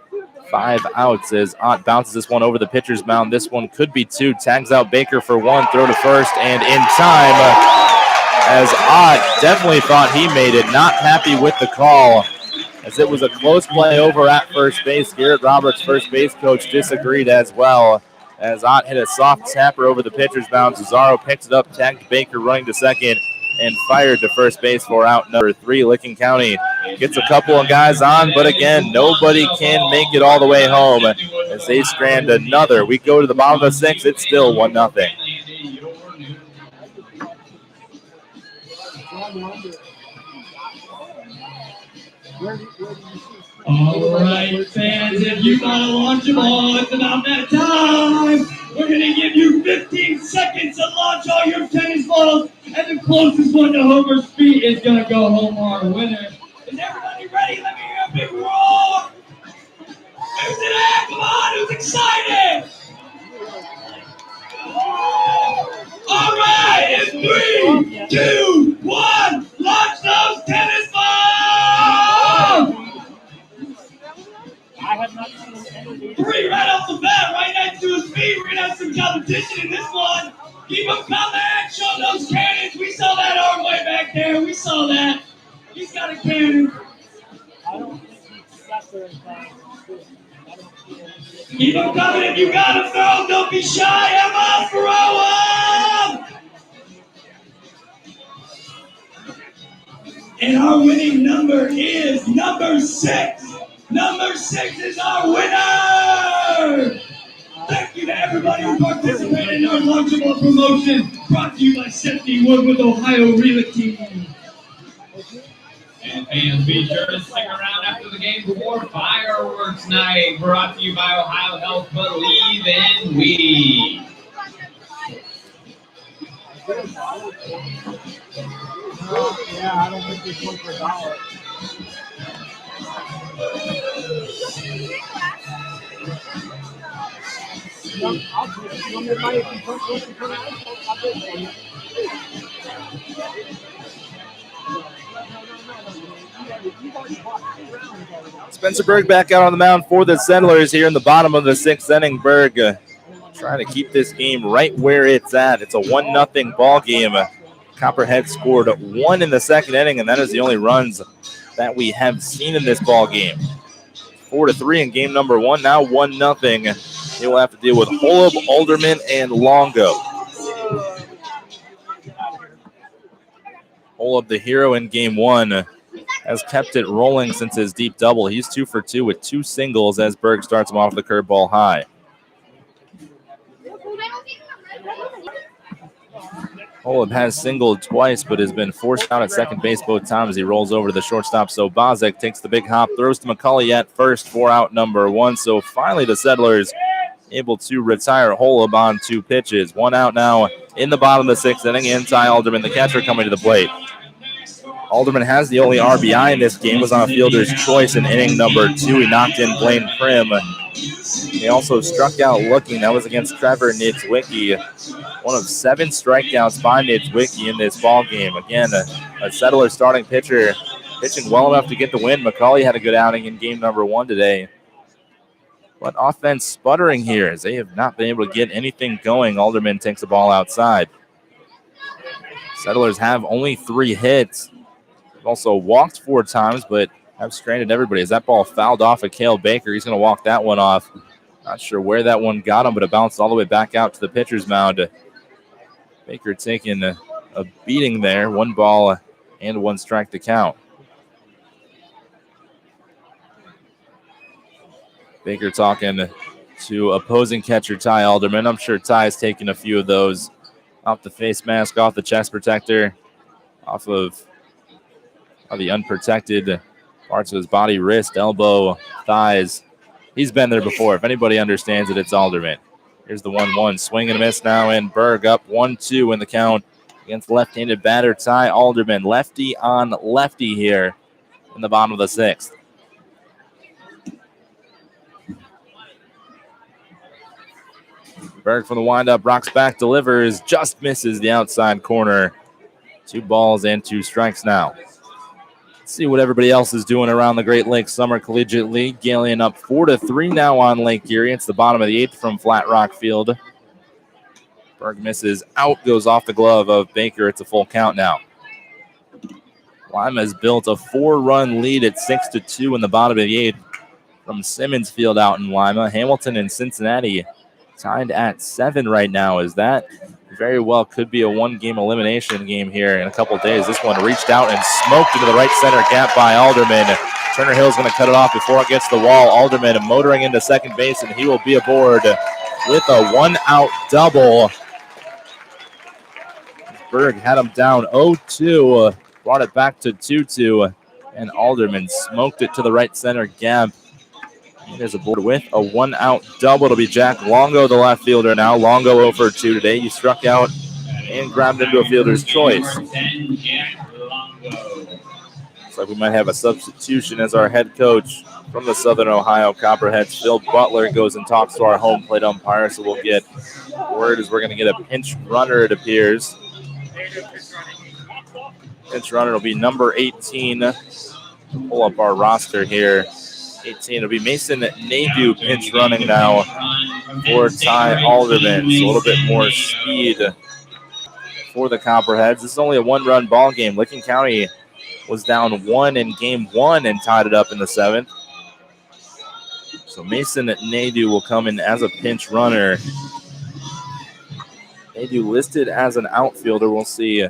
S2: 5 outs as Ott bounces this one over the pitcher's mound. This one could be 2. Tags out Baker for 1, throw to first, and in time, as Ott definitely thought he made it. Not happy with the call, as it was a close play over at first base. Garrett Roberts, first base coach, disagreed as well, as Ott hit a soft tapper over the pitcher's mound. Cesaro picks it up, tagged Baker running to second, and fired to first base for out number 3. Licking County gets a couple of guys on, but again, nobody can make it all the way home as they strand another. We go to the bottom of the 6th. It's still 1-0.
S3: All right, fans, if you got to launch a ball, it's about that time. We're going to give you 15 seconds to launch all your tennis balls, and the closest one to Homer's feet is going to go home our winner. Is everybody ready? Let me hear a big roar. Who's it at? Come on, who's excited? All right, in 3, 2, 1, launch those tennis balls!
S4: I have not seen any.
S3: 3 right off the bat, right next to his feet. We're going to have some competition in this one. Keep them coming. Show those cannons. We saw that arm way back there. We saw that. He's got a cannon.
S4: I don't think he's sat there in time.
S3: Keep them coming. If you got to throw, don't be shy. Emma, throw them. And our winning number is number 6. Number 6 is our winner! Thank you to everybody who participated in our launchable promotion, brought to you by Stephanie Wood with Ohio Realty.
S1: And fans, be sure to stick around after the game for fireworks night, brought to you by Ohio Health. Believe in we.
S4: Yeah, I don't think this one's for $1.
S2: Spencer Berg back out on the mound for the Settlers here in the bottom of the 6th inning. Berg trying to keep this game right where it's at. It's a 1-0 ball game. Copperheads scored 1 in the 2nd inning, and that is the only runs that we have seen in this ball game. 4-3 in game number 1. Now 1-0. He will have to deal with Holub, Alderman, and Longo. Holub, the hero in game 1, has kept it rolling since his deep double. He's 2 for 2 with 2 singles as Berg starts him off the curveball high. Holub has singled twice, but has been forced out at second base both times. He rolls over to the shortstop, so Bozak takes the big hop, throws to McCauley at first for out number 1. So finally the Settlers able to retire Holub on 2 pitches. 1 out now in the bottom of the 6th inning, and Ty Alderman, the catcher, coming to the plate. Alderman has the only RBI in this game, was on a fielder's choice in inning number 2. He knocked in Blaine Prim. He also struck out looking. That was against Trevor Nitzwicki. One of 7 strikeouts by Nitzwicki in this ball game. Again, a Settler starting pitcher pitching well enough to get the win. McCauley had a good outing in game number 1 today. But offense sputtering here as they have not been able to get anything going. Alderman takes the ball outside. Settlers have only 3 hits. They've also walked 4 times, but have stranded everybody. As that ball fouled off of Cale Baker, he's going to walk that one off. Not sure where that one got him, but it bounced all the way back out to the pitcher's mound. Baker taking a beating there. 1 ball and 1 strike to count. Baker talking to opposing catcher Ty Alderman. I'm sure Ty's taking a few of those off the face mask, off the chest protector, off of the unprotected parts of his body, wrist, elbow, thighs. He's been there before. If anybody understands it, it's Alderman. Here's the 1-1. Swing and a miss now, and Berg up 1-2 in the count against left-handed batter Ty Alderman. Lefty on lefty here in the bottom of the 6th. Berg from the windup, rocks back, delivers, just misses the outside corner. 2 balls and 2 strikes now. Let's see what everybody else is doing around the Great Lakes Summer Collegiate League. Galen up 4-3 now on Lake Erie. It's the bottom of the 8th from Flat Rock Field. Berg misses, out, goes off the glove of Baker. It's a full count now. Lima has built a 4-run lead at 6-2 in the bottom of the 8th from Simmons Field out in Lima. Hamilton and Cincinnati tied at 7 right now, as that very well could be a 1-game elimination game here in a couple days. This one reached out and smoked into the right center gap by Alderman. Turner Hill's going to cut it off before it gets to the wall. Alderman motoring into second base, and he will be aboard with a 1-out double. Berg had him down 0-2, brought it back to 2-2, and Alderman smoked it to the right center gap. He is aboard with a 1-out double. It'll be Jack Longo, the left fielder now. Longo 0 for 2 today. He struck out and grabbed into a fielder's choice. Looks like we might have a substitution as our head coach from the Southern Ohio Copperheads. Phil Butler goes and talks to our home plate umpire, so we'll get word as we're going to get a pinch runner, it appears. Pinch runner will be number 18. Pull up our roster here. 18 will be Mason Nadu pinch running now for Ty Alderman. So a little bit more speed for the Copperheads. This is only a 1-run ball game. Licking County was down 1 in game 1 and tied it up in the 7th. So Mason Nadu will come in as a pinch runner. Nadu listed as an outfielder. We'll see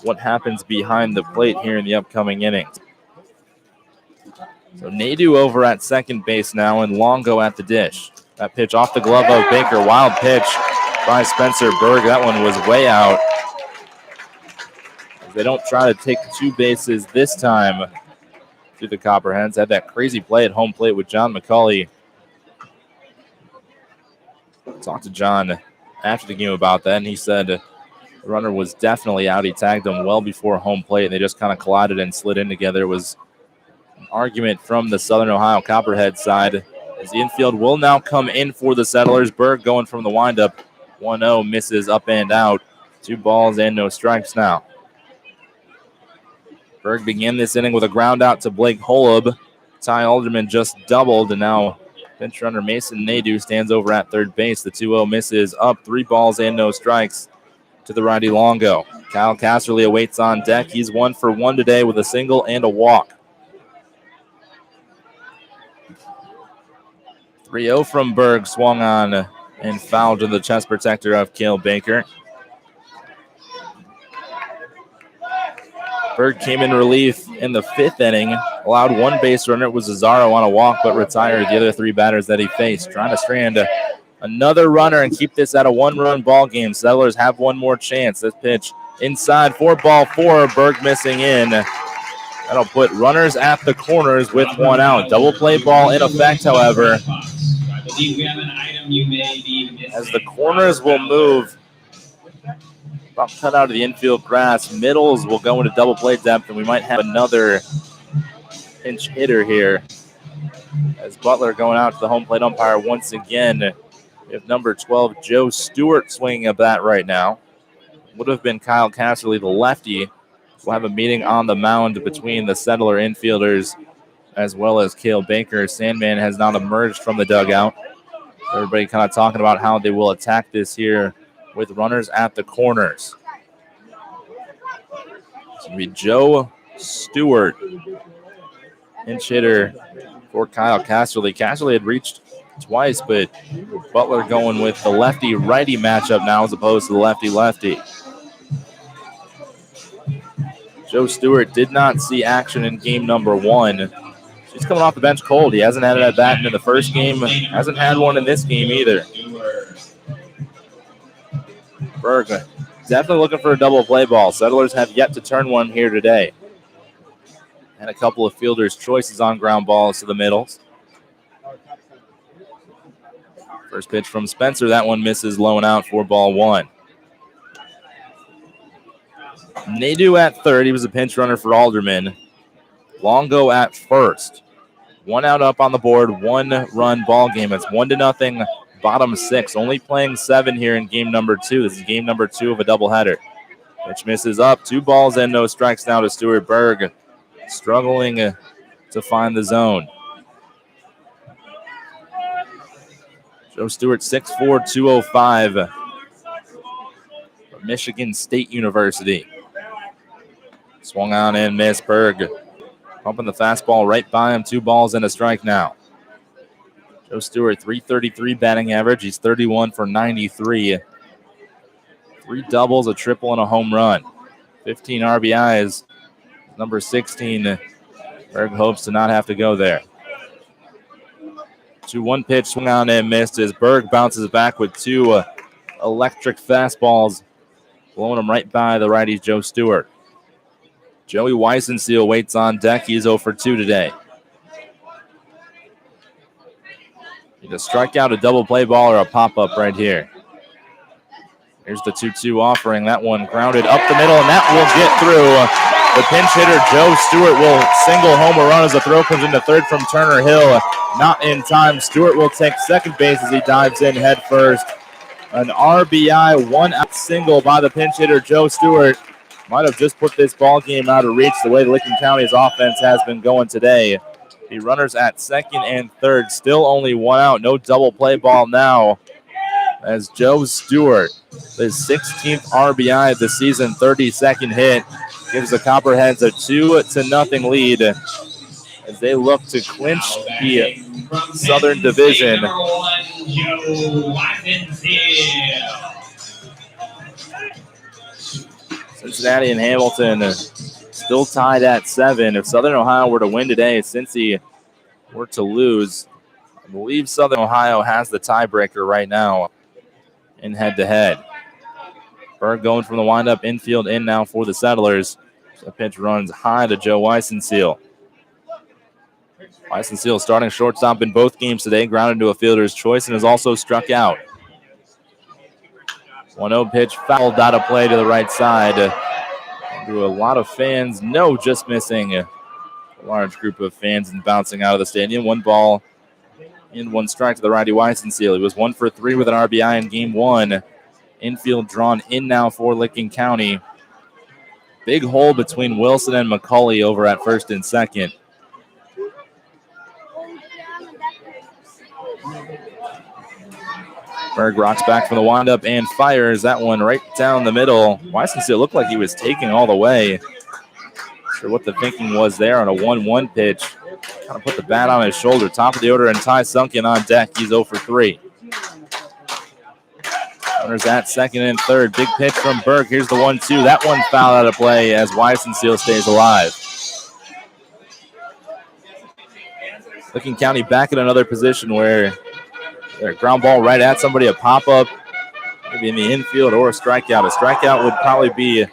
S2: what happens behind the plate here in the upcoming innings. So Nadu over at second base now, and Longo at the dish. That pitch off the glove of Baker. Wild pitch by Spencer Berg. That one was way out. They don't try to take 2 bases this time to the Copperheads. Had that crazy play at home plate with John McCauley. Talked to John after the game about that, and he said the runner was definitely out. He tagged him well before home plate, and they just kind of collided and slid in together. It was an argument from the Southern Ohio Copperhead side, as the infield will now come in for the Settlers. Berg going from the windup. 1-0, misses up and out. 2 balls and no strikes now. Berg began this inning with a ground out to Blake Holub. Ty Alderman just doubled, and now pinch runner Mason Nadu stands over at third base. The 2-0 misses up. 3 balls and no strikes to the righty Longo. Kyle Casserly awaits on deck. He's 1 for 1 today with a single and a walk. 3-0 from Berg, swung on and fouled to the chest protector of Cale Baker. Berg came in relief in the 5th inning, allowed 1 base runner. It was Azaro on a walk, but retired the other 3 batters that he faced. Trying to strand another runner and keep this at a 1-run ball game. Settlers have 1 more chance. This pitch inside for ball 4. Berg missing in. That'll put runners at the corners with 1 out. Double play ball in effect, however, as the corners will move about cut out of the infield grass. Middles will go into double play depth, and we might have another pinch hitter here. As Butler going out to the home plate umpire once again. We have number 12, Joe Stewart, swinging a bat right now. Would have been Kyle Casserly, the lefty. We'll have a meeting on the mound between the Settler infielders as well as Cale Baker. Sandman has not emerged from the dugout. Everybody kind of talking about how they will attack this here with runners at the corners. It's going to be Joe Stewart, pinch hitter for Kyle Casserly. Casserly had reached twice, but Butler going with the lefty-righty matchup now as opposed to the lefty-lefty. Joe Stewart did not see action in game number 1. He's coming off the bench cold. He hasn't had an at-bat in the first game. Hasn't had one in this game either. Berg definitely looking for a double play ball. Settlers have yet to turn one here today. And a couple of fielders' choices on ground balls to the middles. First pitch from Spencer. That one misses low and out for ball 1. Nadeau at third. He was a pinch runner for Alderman. Longo at first. 1 out up on the board, 1 run ball game. It's 1-0, bottom 6. Only playing 7 here in game number 2. This is game number 2 of a doubleheader. Pitch misses up. 2 balls and no strikes now to Stuart Berg. Struggling to find the zone. Joe Stewart, 6'4", 205. From Michigan State University. Swung on and missed. Berg pumping the fastball right by him. 2 balls and a strike now. Joe Stewart, .333 batting average. He's 31 for 93. 3 doubles, a triple, and a home run. 15 RBIs. Number 16. Berg hopes to not have to go there. 2-1 pitch, swung on and missed as Berg bounces back with 2 electric fastballs, blowing him right by the righty Joe Stewart. Joey Weisenseal waits on deck. He's 0 for 2 today. Need a strikeout, a double play ball, or a pop-up right here. Here's the 2-2 offering. That one grounded up the middle, and that will get through. The pinch hitter, Joe Stewart, will single home a run as the throw comes into third from Turner Hill. Not in time. Stewart will take second base as he dives in head first. An RBI, 1-out single by the pinch hitter, Joe Stewart. Might have just put this ball game out of reach the way Licking County's offense has been going today. The runners at second and third, still only 1 out. No double play ball now as Joe Stewart, his 16th RBI of the season, 32nd hit, gives the Copperheads a 2-0 lead as they look to clinch the Southern Division. Cincinnati and Hamilton still tied at 7. If Southern Ohio were to win today, Cincy were to lose, I believe Southern Ohio has the tiebreaker right now in head-to-head. Berg going from the windup, infield in now for the Settlers. The pitch runs high to Joe Weisenseal. Weisenseal starting shortstop in both games today, grounded to a fielder's choice and has also struck out. 1-0 pitch fouled out of play to the right side. To a lot of fans, no, just missing a large group of fans and bouncing out of the stadium. 1 ball and 1 strike to the righty Weisenseal. He was 1 for 3 with an RBI in game 1. Infield drawn in now for Licking County. Big hole between Wilson and McCauley over at first and second. Berg rocks back from the windup and fires that one right down the middle. Weisenseal looked like he was taking all the way. Not sure what the thinking was there on a 1-1 pitch. Kind of put the bat on his shoulder. Top of the order, and Ty Sunken on deck. He's 0 for 3. Runners at second and third. Big pitch from Berg. Here's the 1-2. That one fouled out of play as Weisenseal stays alive. Licking County back in another position where their ground ball right at somebody, a pop-up, maybe in the infield or a strikeout. A strikeout would probably be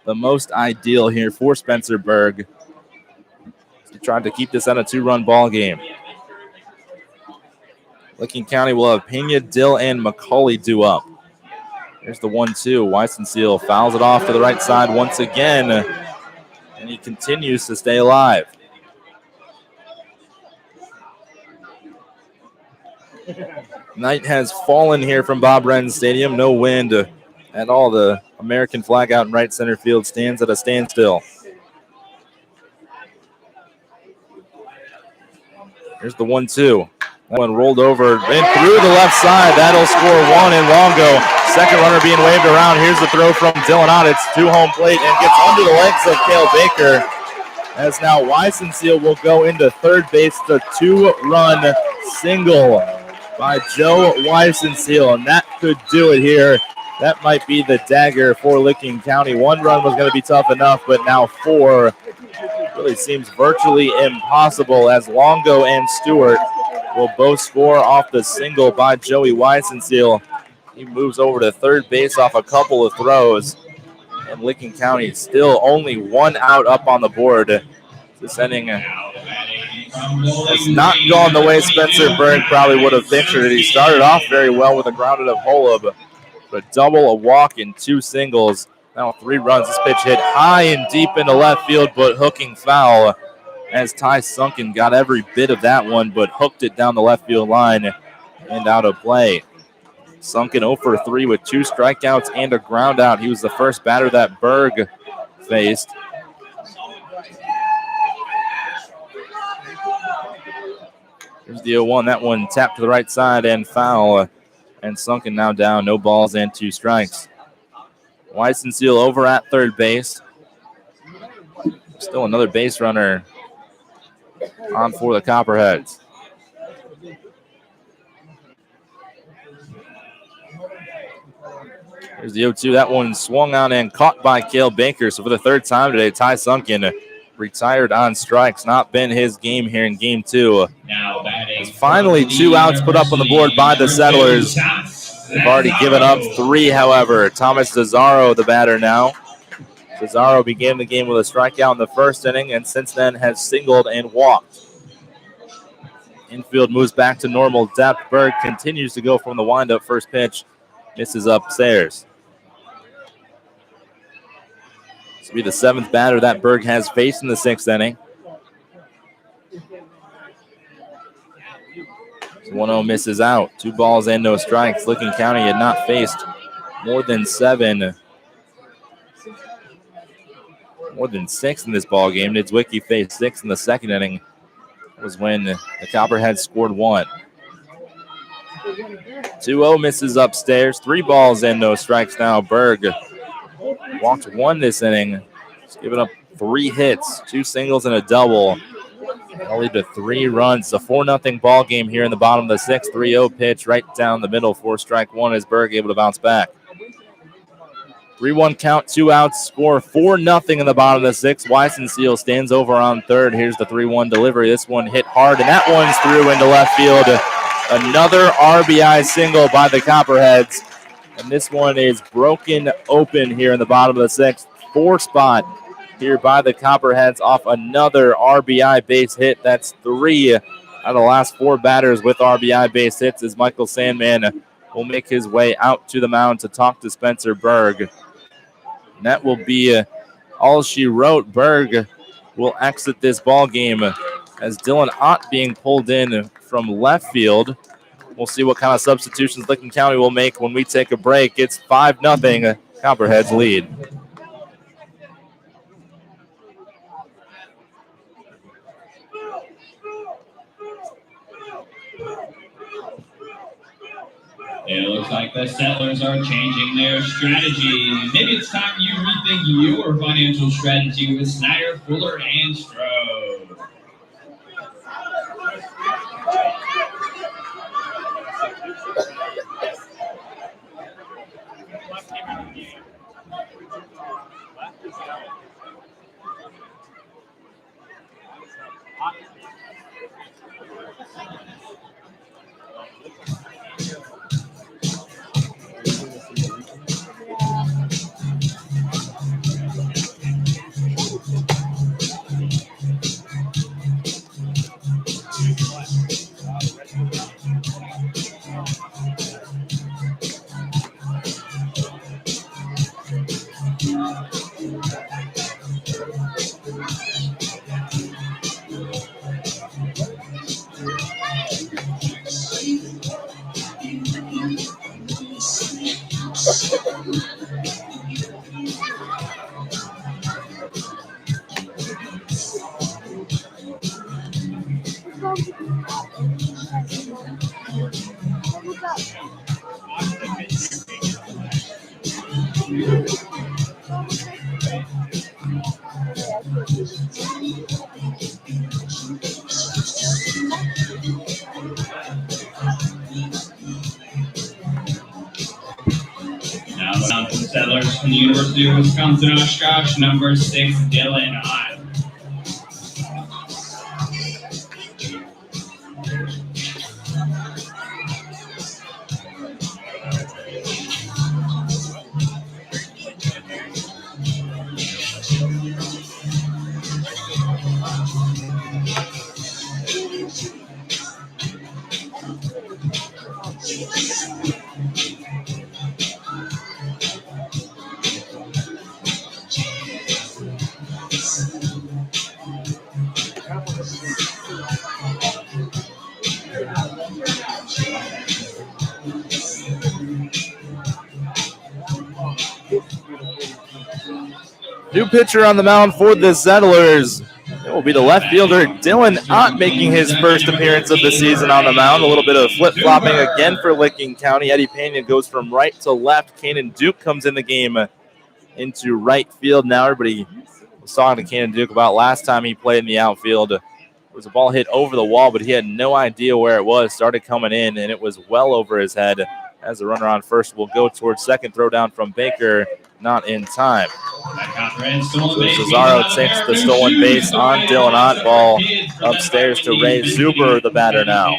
S2: the most ideal here for Spencer Berg. He tried to keep this at a 2-run ball game. Licking County will have Pena, Dill, and McCauley due up. Here's the 1-2. Weisenseal fouls it off to the right side once again, and he continues to stay alive. Night has fallen here from Bob Wren Stadium. No wind at all. The American flag out in right center field stands at a standstill. Here's the 1-2. That one rolled over and through the left side. That'll score 1 in Longo. Second runner being waved around. Here's the throw from Dylan Ott. It's to home plate and gets under the legs of Cale Baker. As now Weisenseal will go into third base. The 2-run single by Joe Weisenseal, and that could do it here. That might be the dagger for Licking County. 1 run was going to be tough enough, but now 4 really seems virtually impossible as Longo and Stewart will both score off the single by Joey Weisenseal. He moves over to third base off a couple of throws, and Licking County still only 1 out up on the board. This inning has not gone the way Spencer Berg probably would have pictured it. He started off very well with a grounded up Holub, but a double, a walk, and 2 singles. Now 3 runs. This pitch hit high and deep into left field, but hooking foul as Ty Sunken got every bit of that one, but hooked it down the left field line and out of play. Sunken 0 for 3 with 2 strikeouts and a ground out. He was the first batter that Berg faced. Here's the 0-1. That one tapped to the right side and foul. And Sunken now down, no balls and 2 strikes. Weisenseal over at third base. Still another base runner on for the Copperheads. Here's the 0-2. That one swung on and caught by Cale Baker. So for the 3rd time today, Ty Sunken retired on strikes. Not been his game here in game 2.
S1: Now batting.
S2: Finally 2 outs put up on the board by the Settlers. They've already given up 3, however. Thomas Cesaro, the batter now. Cesaro began the game with a strikeout in the 1st inning and since then has singled and walked. Infield moves back to normal depth. Berg continues to go from the windup. First pitch misses upstairs. This will be the 7th batter that Berg has faced in the 6th inning. 1-0 misses out. 2 balls and no strikes. Licking County had not faced more than 6 in this ball game. Niedzwiecki faced 6 in the 2nd inning. That was when the Copperheads scored 1. 2-0 misses upstairs. 3 balls and no strikes now. Berg walked 1 this inning. He's given up 3 hits, 2 singles and a double. That'll lead to 3 runs. It's a 4-0 ball game here in the bottom of the 6th. 3-0 pitch right down the middle for strike 1 as Berg able to bounce back. 3-1 count, 2 outs, score 4-0 in the bottom of the 6th. Weisenseal stands over on third. Here's the 3-1 delivery. This one hit hard, and that one's through into left field. Another RBI single by the Copperheads. And this one is broken open here in the bottom of the 6th. 4 spot here by the Copperheads off another RBI base hit. That's 3 out of the last 4 batters with RBI base hits as Michael Sandman will make his way out to the mound to talk to Spencer Berg. And that will be all she wrote. Berg will exit this ball game as Dylan Ott being pulled in from left field. We'll see what kind of substitutions Licking County will make when we take a break. It's 5-0 Copperheads lead.
S1: It looks like the Settlers are changing their strategy. Maybe it's time you rethink your financial strategy with Snyder, Fuller, and Stroh. Now down to the Settlers from the University of Wisconsin Oshkosh, number 6, Dylan Ott.
S2: New pitcher on the mound for the Settlers. It will be the left fielder, Dylan Ott, making his first appearance of the season on the mound. A little bit of flip-flopping again for Licking County. Eddie Pena goes from right to left. Kanan Duke comes in the game into right field. Now everybody was talking to Kanan Duke about last time he played in the outfield. There was a ball hit over the wall, but he had no idea where it was. Started coming in, and it was well over his head. As the runner on first will go towards second. Throw down from Baker, not in time. So Cesaro takes the stolen base on Dylan Ott. Ball upstairs to Ray Zuber, the batter now.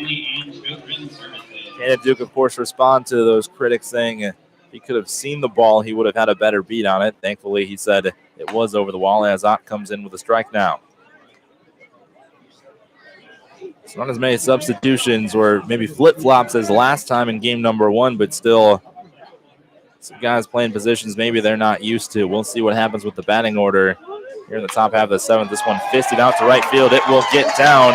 S2: Kanan Duke, of course, respond to those critics saying if he could have seen the ball, he would have had a better beat on it. Thankfully, he said it was over the wall as Ott comes in with a strike now. It's not as many substitutions or maybe flip-flops as last time in game number one, but still some guys playing positions maybe they're not used to. We'll see what happens with the batting order here in the top half of the seventh. This one fisted out to right field. It will get down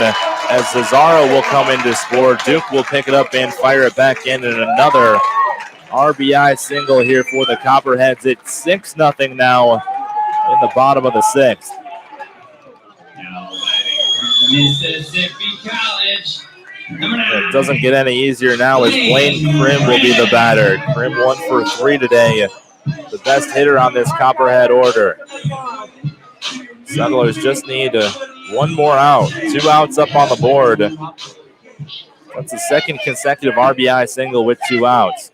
S2: as Cesaro will come in to score. Duke will pick it up and fire it back in, and another RBI single here for the Copperheads. It's 6-0 now in the bottom of the sixth.
S3: Now from Mississippi College.
S2: It doesn't get any easier now as Blaine Krim will be the batter. Krim 1 for 3 today. The best hitter on this Copperhead order. Settlers just need one more out. 2 outs up on the board. That's the second consecutive RBI single with 2 outs.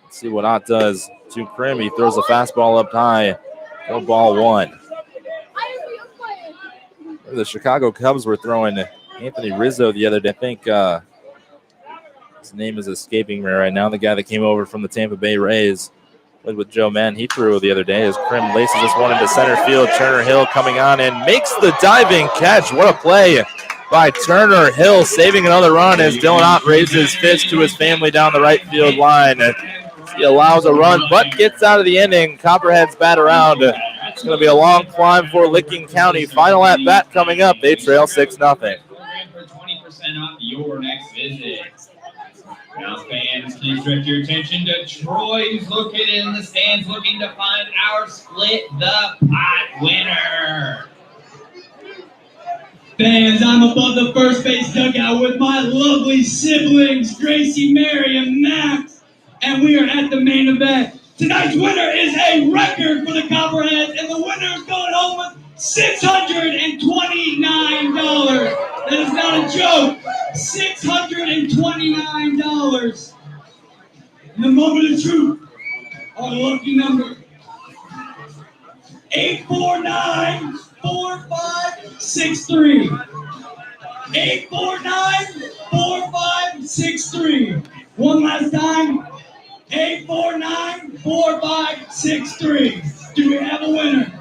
S2: Let's see what Ott does to Krim. He throws a fastball up high. No ball 1. The Chicago Cubs were throwing Anthony Rizzo the other day. I think his name is escaping me right now. The guy that came over from the Tampa Bay Rays, played with Joe Mann. He threw the other day as Krim laces this one into center field. Turner Hill coming on and makes the diving catch. What a play by Turner Hill, saving another run as Dylan Ott raises his fist to his family down the right field line. He allows a run, but gets out of the inning. Copperheads bat around. It's going to be a long climb for Licking County. Final at bat coming up. They trail 6-0.
S1: Off your next visit. Now, fans, please direct your attention to Troy, who's located in the stands looking to find our Split the Pot winner.
S3: Fans, I'm above the first base dugout with my lovely siblings, Gracie, Mary, and Max, and we are at the main event. Tonight's winner is a record for the Copperheads, and the winner is going home with $629. That is not a joke. $629. In the moment of truth, our lucky number. 849-4563. 849-4563. One last time. 849-4563. Do we have a winner?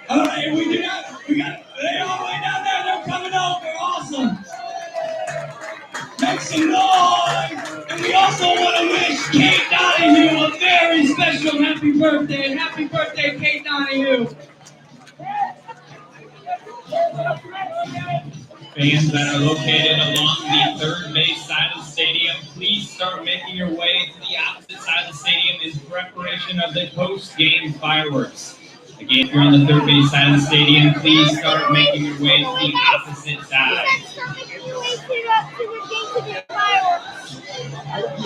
S3: All right, we do not. We got they all the way down there. They're coming over. Awesome. Make some noise. And we also want to wish Kate Donahue a very special happy birthday. Happy birthday, Kate Donahue.
S1: Fans that are located along the third base side of the stadium, please start making your way to the opposite side of the stadium in preparation of the post-game fireworks. Again, if you're on the third base side of the stadium, please start making your way to the opposite side.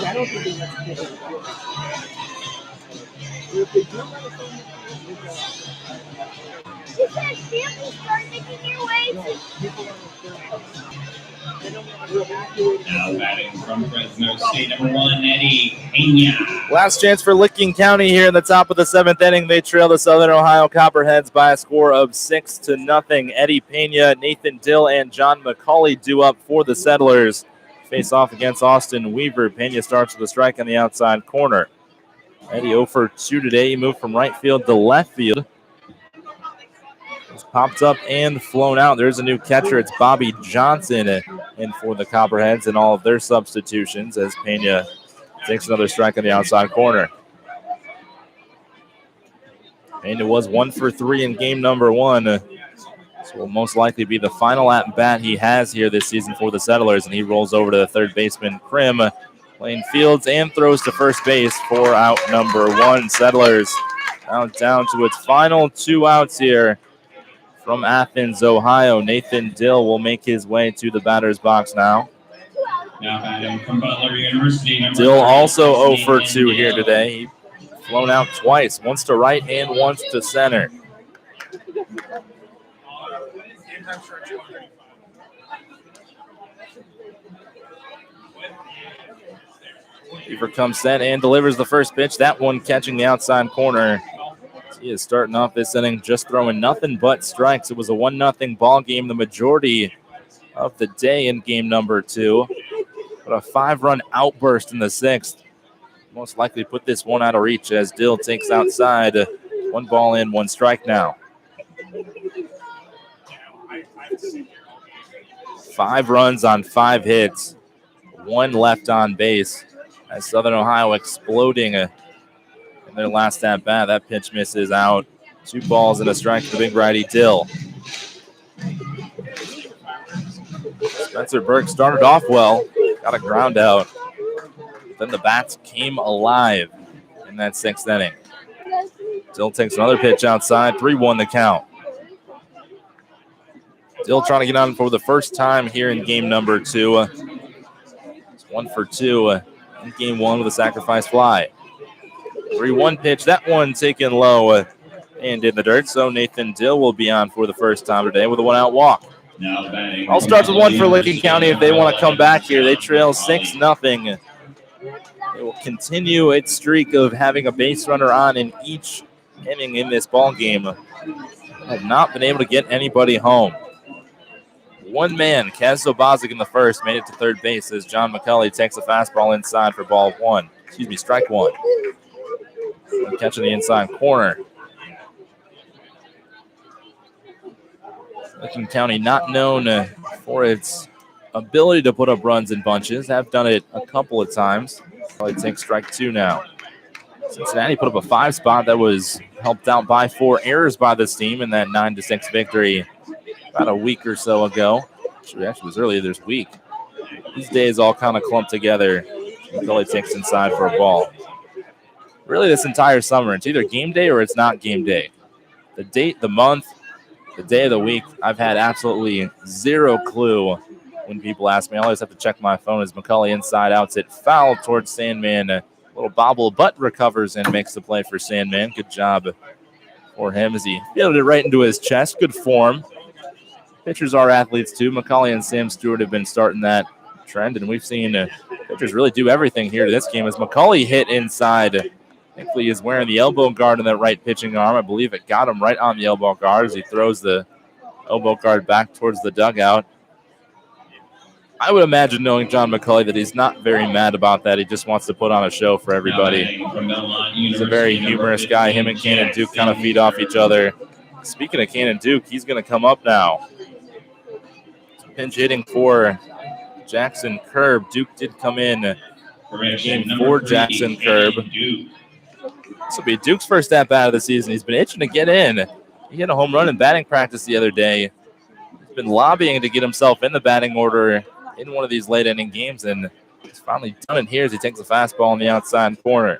S4: I don't think they have to get it. If they do,
S6: You said family start making your way to...
S1: Now batting from Fresno State, number 1, Eddie Pena.
S2: Last chance for Licking County here in the top of the 7th inning. They trail the Southern Ohio Copperheads by a score of 6-0. Eddie Pena, Nathan Dill, and John McCauley due up for the Settlers. Face off against Austin Weaver. Pena starts with a strike on the outside corner. Eddie 0 for 2 today. He moved from right field to left field. It's popped up and flown out. There's a new catcher. It's Bobby Johnson in for the Copperheads and all of their substitutions as Pena takes another strike on the outside corner. Pena was 1 for 3 in game number 1. So will most likely be the final at-bat he has here this season for the Settlers, and he rolls over to the third baseman, Krim, Lane fields and throws to first base for out number 1. Settlers now down to its final 2 outs here from Athens, Ohio. Nathan Dill will make his way to the batter's box now.
S1: Now batting from Butler University.
S2: Dill also 0 for 2 here today. He's flown out twice, once to right and once to center. Weaver comes set and delivers the first pitch. That one catching the outside corner. He is starting off this inning just throwing nothing but strikes. It was a 1-0 ball game the majority of the day in game number 2. But a 5-run outburst in the 6th. Most likely put this one out of reach as Dill takes outside. 1 ball in, 1 strike now. 5 runs on 5 hits. 1 left on base. As Southern Ohio exploding in their last at bat. That pitch misses out. 2 balls and a strike for the big righty Dill. Spencer Burke started off well, got a ground out. Then the bats came alive in that 6th inning. Dill takes another pitch outside, 3-1 the count. Dill trying to get on for the first time here in game number 2. It's 1 for 2 in game 1 with a sacrifice fly. 3-1 pitch, that one taken low and in the dirt. So Nathan Dill will be on for the first time today with a 1-out walk. All starts with 1 for Licking County if they want to come back here. They trail 6-0. It will continue its streak of having a base runner on in each inning in this ball game. Have not been able to get anybody home. 1 man, Kaz Zobazic in the first, made it to third base as John McCulley takes a fastball inside for strike 1. Catching the inside corner. Licking County not known for its ability to put up runs in bunches. Have done it a couple of times. Probably takes strike 2 now. Cincinnati put up a 5 spot that was helped out by 4 errors by this team in that 9-6 victory about a week or so ago. Actually, it was earlier this week. These days all kind of clumped together. McCulley takes inside for a ball. Really this entire summer, it's either game day or it's not game day. The date, the month, the day of the week, I've had absolutely zero clue when people ask me. I always have to check my phone as McCulley inside outs it foul towards Sandman. A little bobble, but recovers and makes the play for Sandman. Good job for him as he fielded it right into his chest. Good form. Pitchers are athletes too. McCulley and Sam Stewart have been starting that trend, and we've seen pitchers really do everything here to this game as McCulley hit inside. Thankfully, he's wearing the elbow guard in that right pitching arm. I believe it got him right on the elbow guard as he throws the elbow guard back towards the dugout. I would imagine, knowing John McCulley, that he's not very mad about that. He just wants to put on a show for everybody. He's a very humorous guy. Him and Cannon Duke kind of feed off each other. Speaking of Cannon Duke, he's going to come up now. Pinch hitting for Jackson Curb. Duke did come in game for Jackson Curb. This will be Duke's first at-bat of the season. He's been itching to get in. He hit a home run in batting practice the other day. He's been lobbying to get himself in the batting order in one of these late-inning games, and he's finally done it here as he takes a fastball in the outside corner.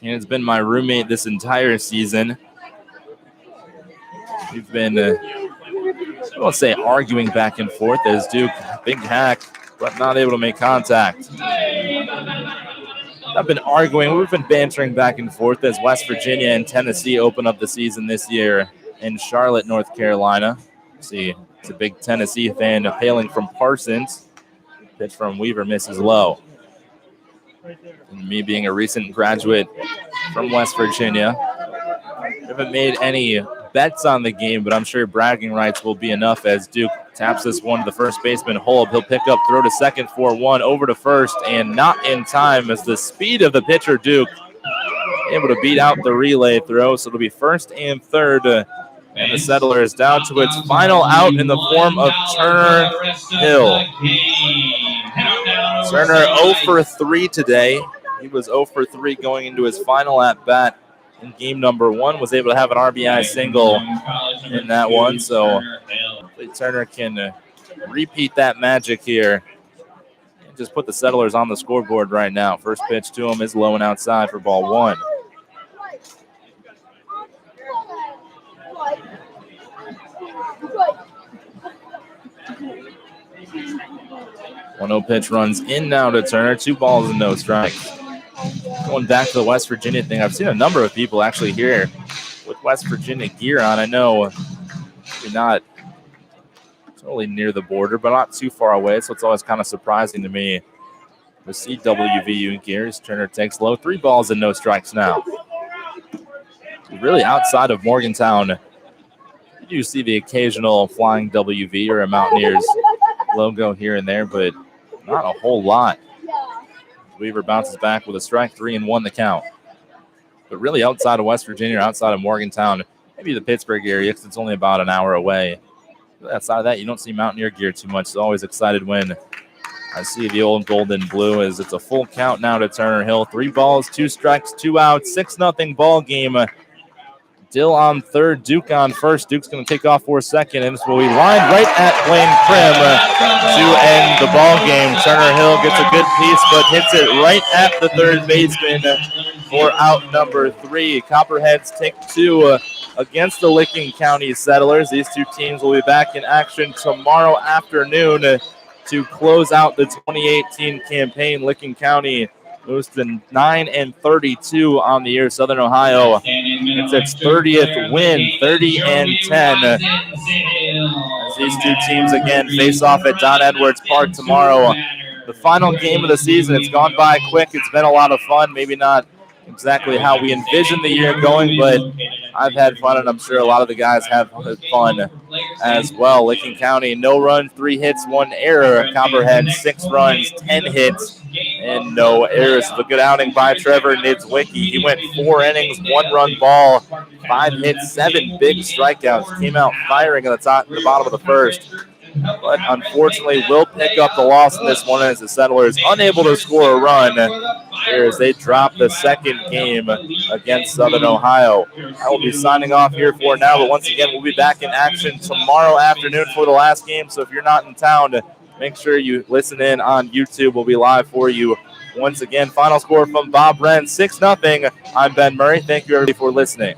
S2: Cannon's been my roommate this entire season. We've been, I won't say arguing back and forth as Duke, big hack, but not able to make contact. I've been arguing. We've been bantering back and forth as West Virginia and Tennessee open up the season this year in Charlotte, North Carolina. See, it's a big Tennessee fan hailing from Parsons. Pitch from Weaver misses low. And me being a recent graduate from West Virginia, I haven't made any bets on the game, but I'm sure bragging rights will be enough as Duke taps this one to the first baseman Holub. He'll pick up, throw to second for 1, over to first, and not in time as the speed of the pitcher Duke able to beat out the relay throw. So it'll be first and third, and the Settlers down to its final out in the form of Turner Hill. Turner 0 for 3 today. He was 0 for 3 going into his final at-bat in game number 1. Was able to have an RBI single in that one. So Turner can repeat that magic here just put the Settlers on the scoreboard right now. First pitch to him is low and outside for ball one. 1-0 pitch runs in now to Turner. 2 balls and no strikes. Going back to the West Virginia thing, I've seen a number of people actually here with West Virginia gear on. I know maybe not totally near the border, but not too far away, so it's always kind of surprising to me to see WVU gears. Turner takes low. 3 balls and no strikes now. Really outside of Morgantown, you do see the occasional flying WV or a Mountaineers logo here and there, but not a whole lot. Weaver bounces back with a strike, 3-1 the count. But really outside of West Virginia, outside of Morgantown, maybe the Pittsburgh area, because it's only about an hour away. But outside of that, you don't see Mountaineer gear too much. So always excited when I see the old gold and blue, as it's a full count now to Turner Hill. 3 balls, 2 strikes, 2 outs, 6-0 ball game. Dill on third, Duke on first. Duke's going to take off for second, and this will be lined right at Blaine Prim to end the ball game. Turner Hill gets a good piece, but hits it right at the third baseman for out number 3. Copperheads take 2 against the Licking County Settlers. These 2 teams will be back in action tomorrow afternoon to close out the 2018 campaign. Licking County moves to 9-32 on the year. Southern Ohio, it's its 30th win, 30-10. As these 2 teams again face off at Don Edwards Park tomorrow. The final game of the season. It's gone by quick. It's been a lot of fun. Maybe not exactly how we envisioned the year going, but I've had fun, and I'm sure a lot of the guys have had fun as well. Licking County, no runs, 3 hits, 1 error. Copperhead, 6 runs, 10 hits, and no errors. A good outing by Trevor Nidzwicki. He went 4 innings, 1-run ball, 5 hits, 7 big strikeouts. Came out firing at the bottom of the first, but unfortunately will pick up the loss in this one as the Settlers unable to score a run here as they drop the second game against Southern Ohio. I will be signing off here for now, but once again, we'll be back in action tomorrow afternoon for the last game. So if you're not in town, make sure you listen in on YouTube. We'll be live for you once again. Final score from Bob Wren, 6-0. I'm Ben Murray. Thank you, everybody, for listening.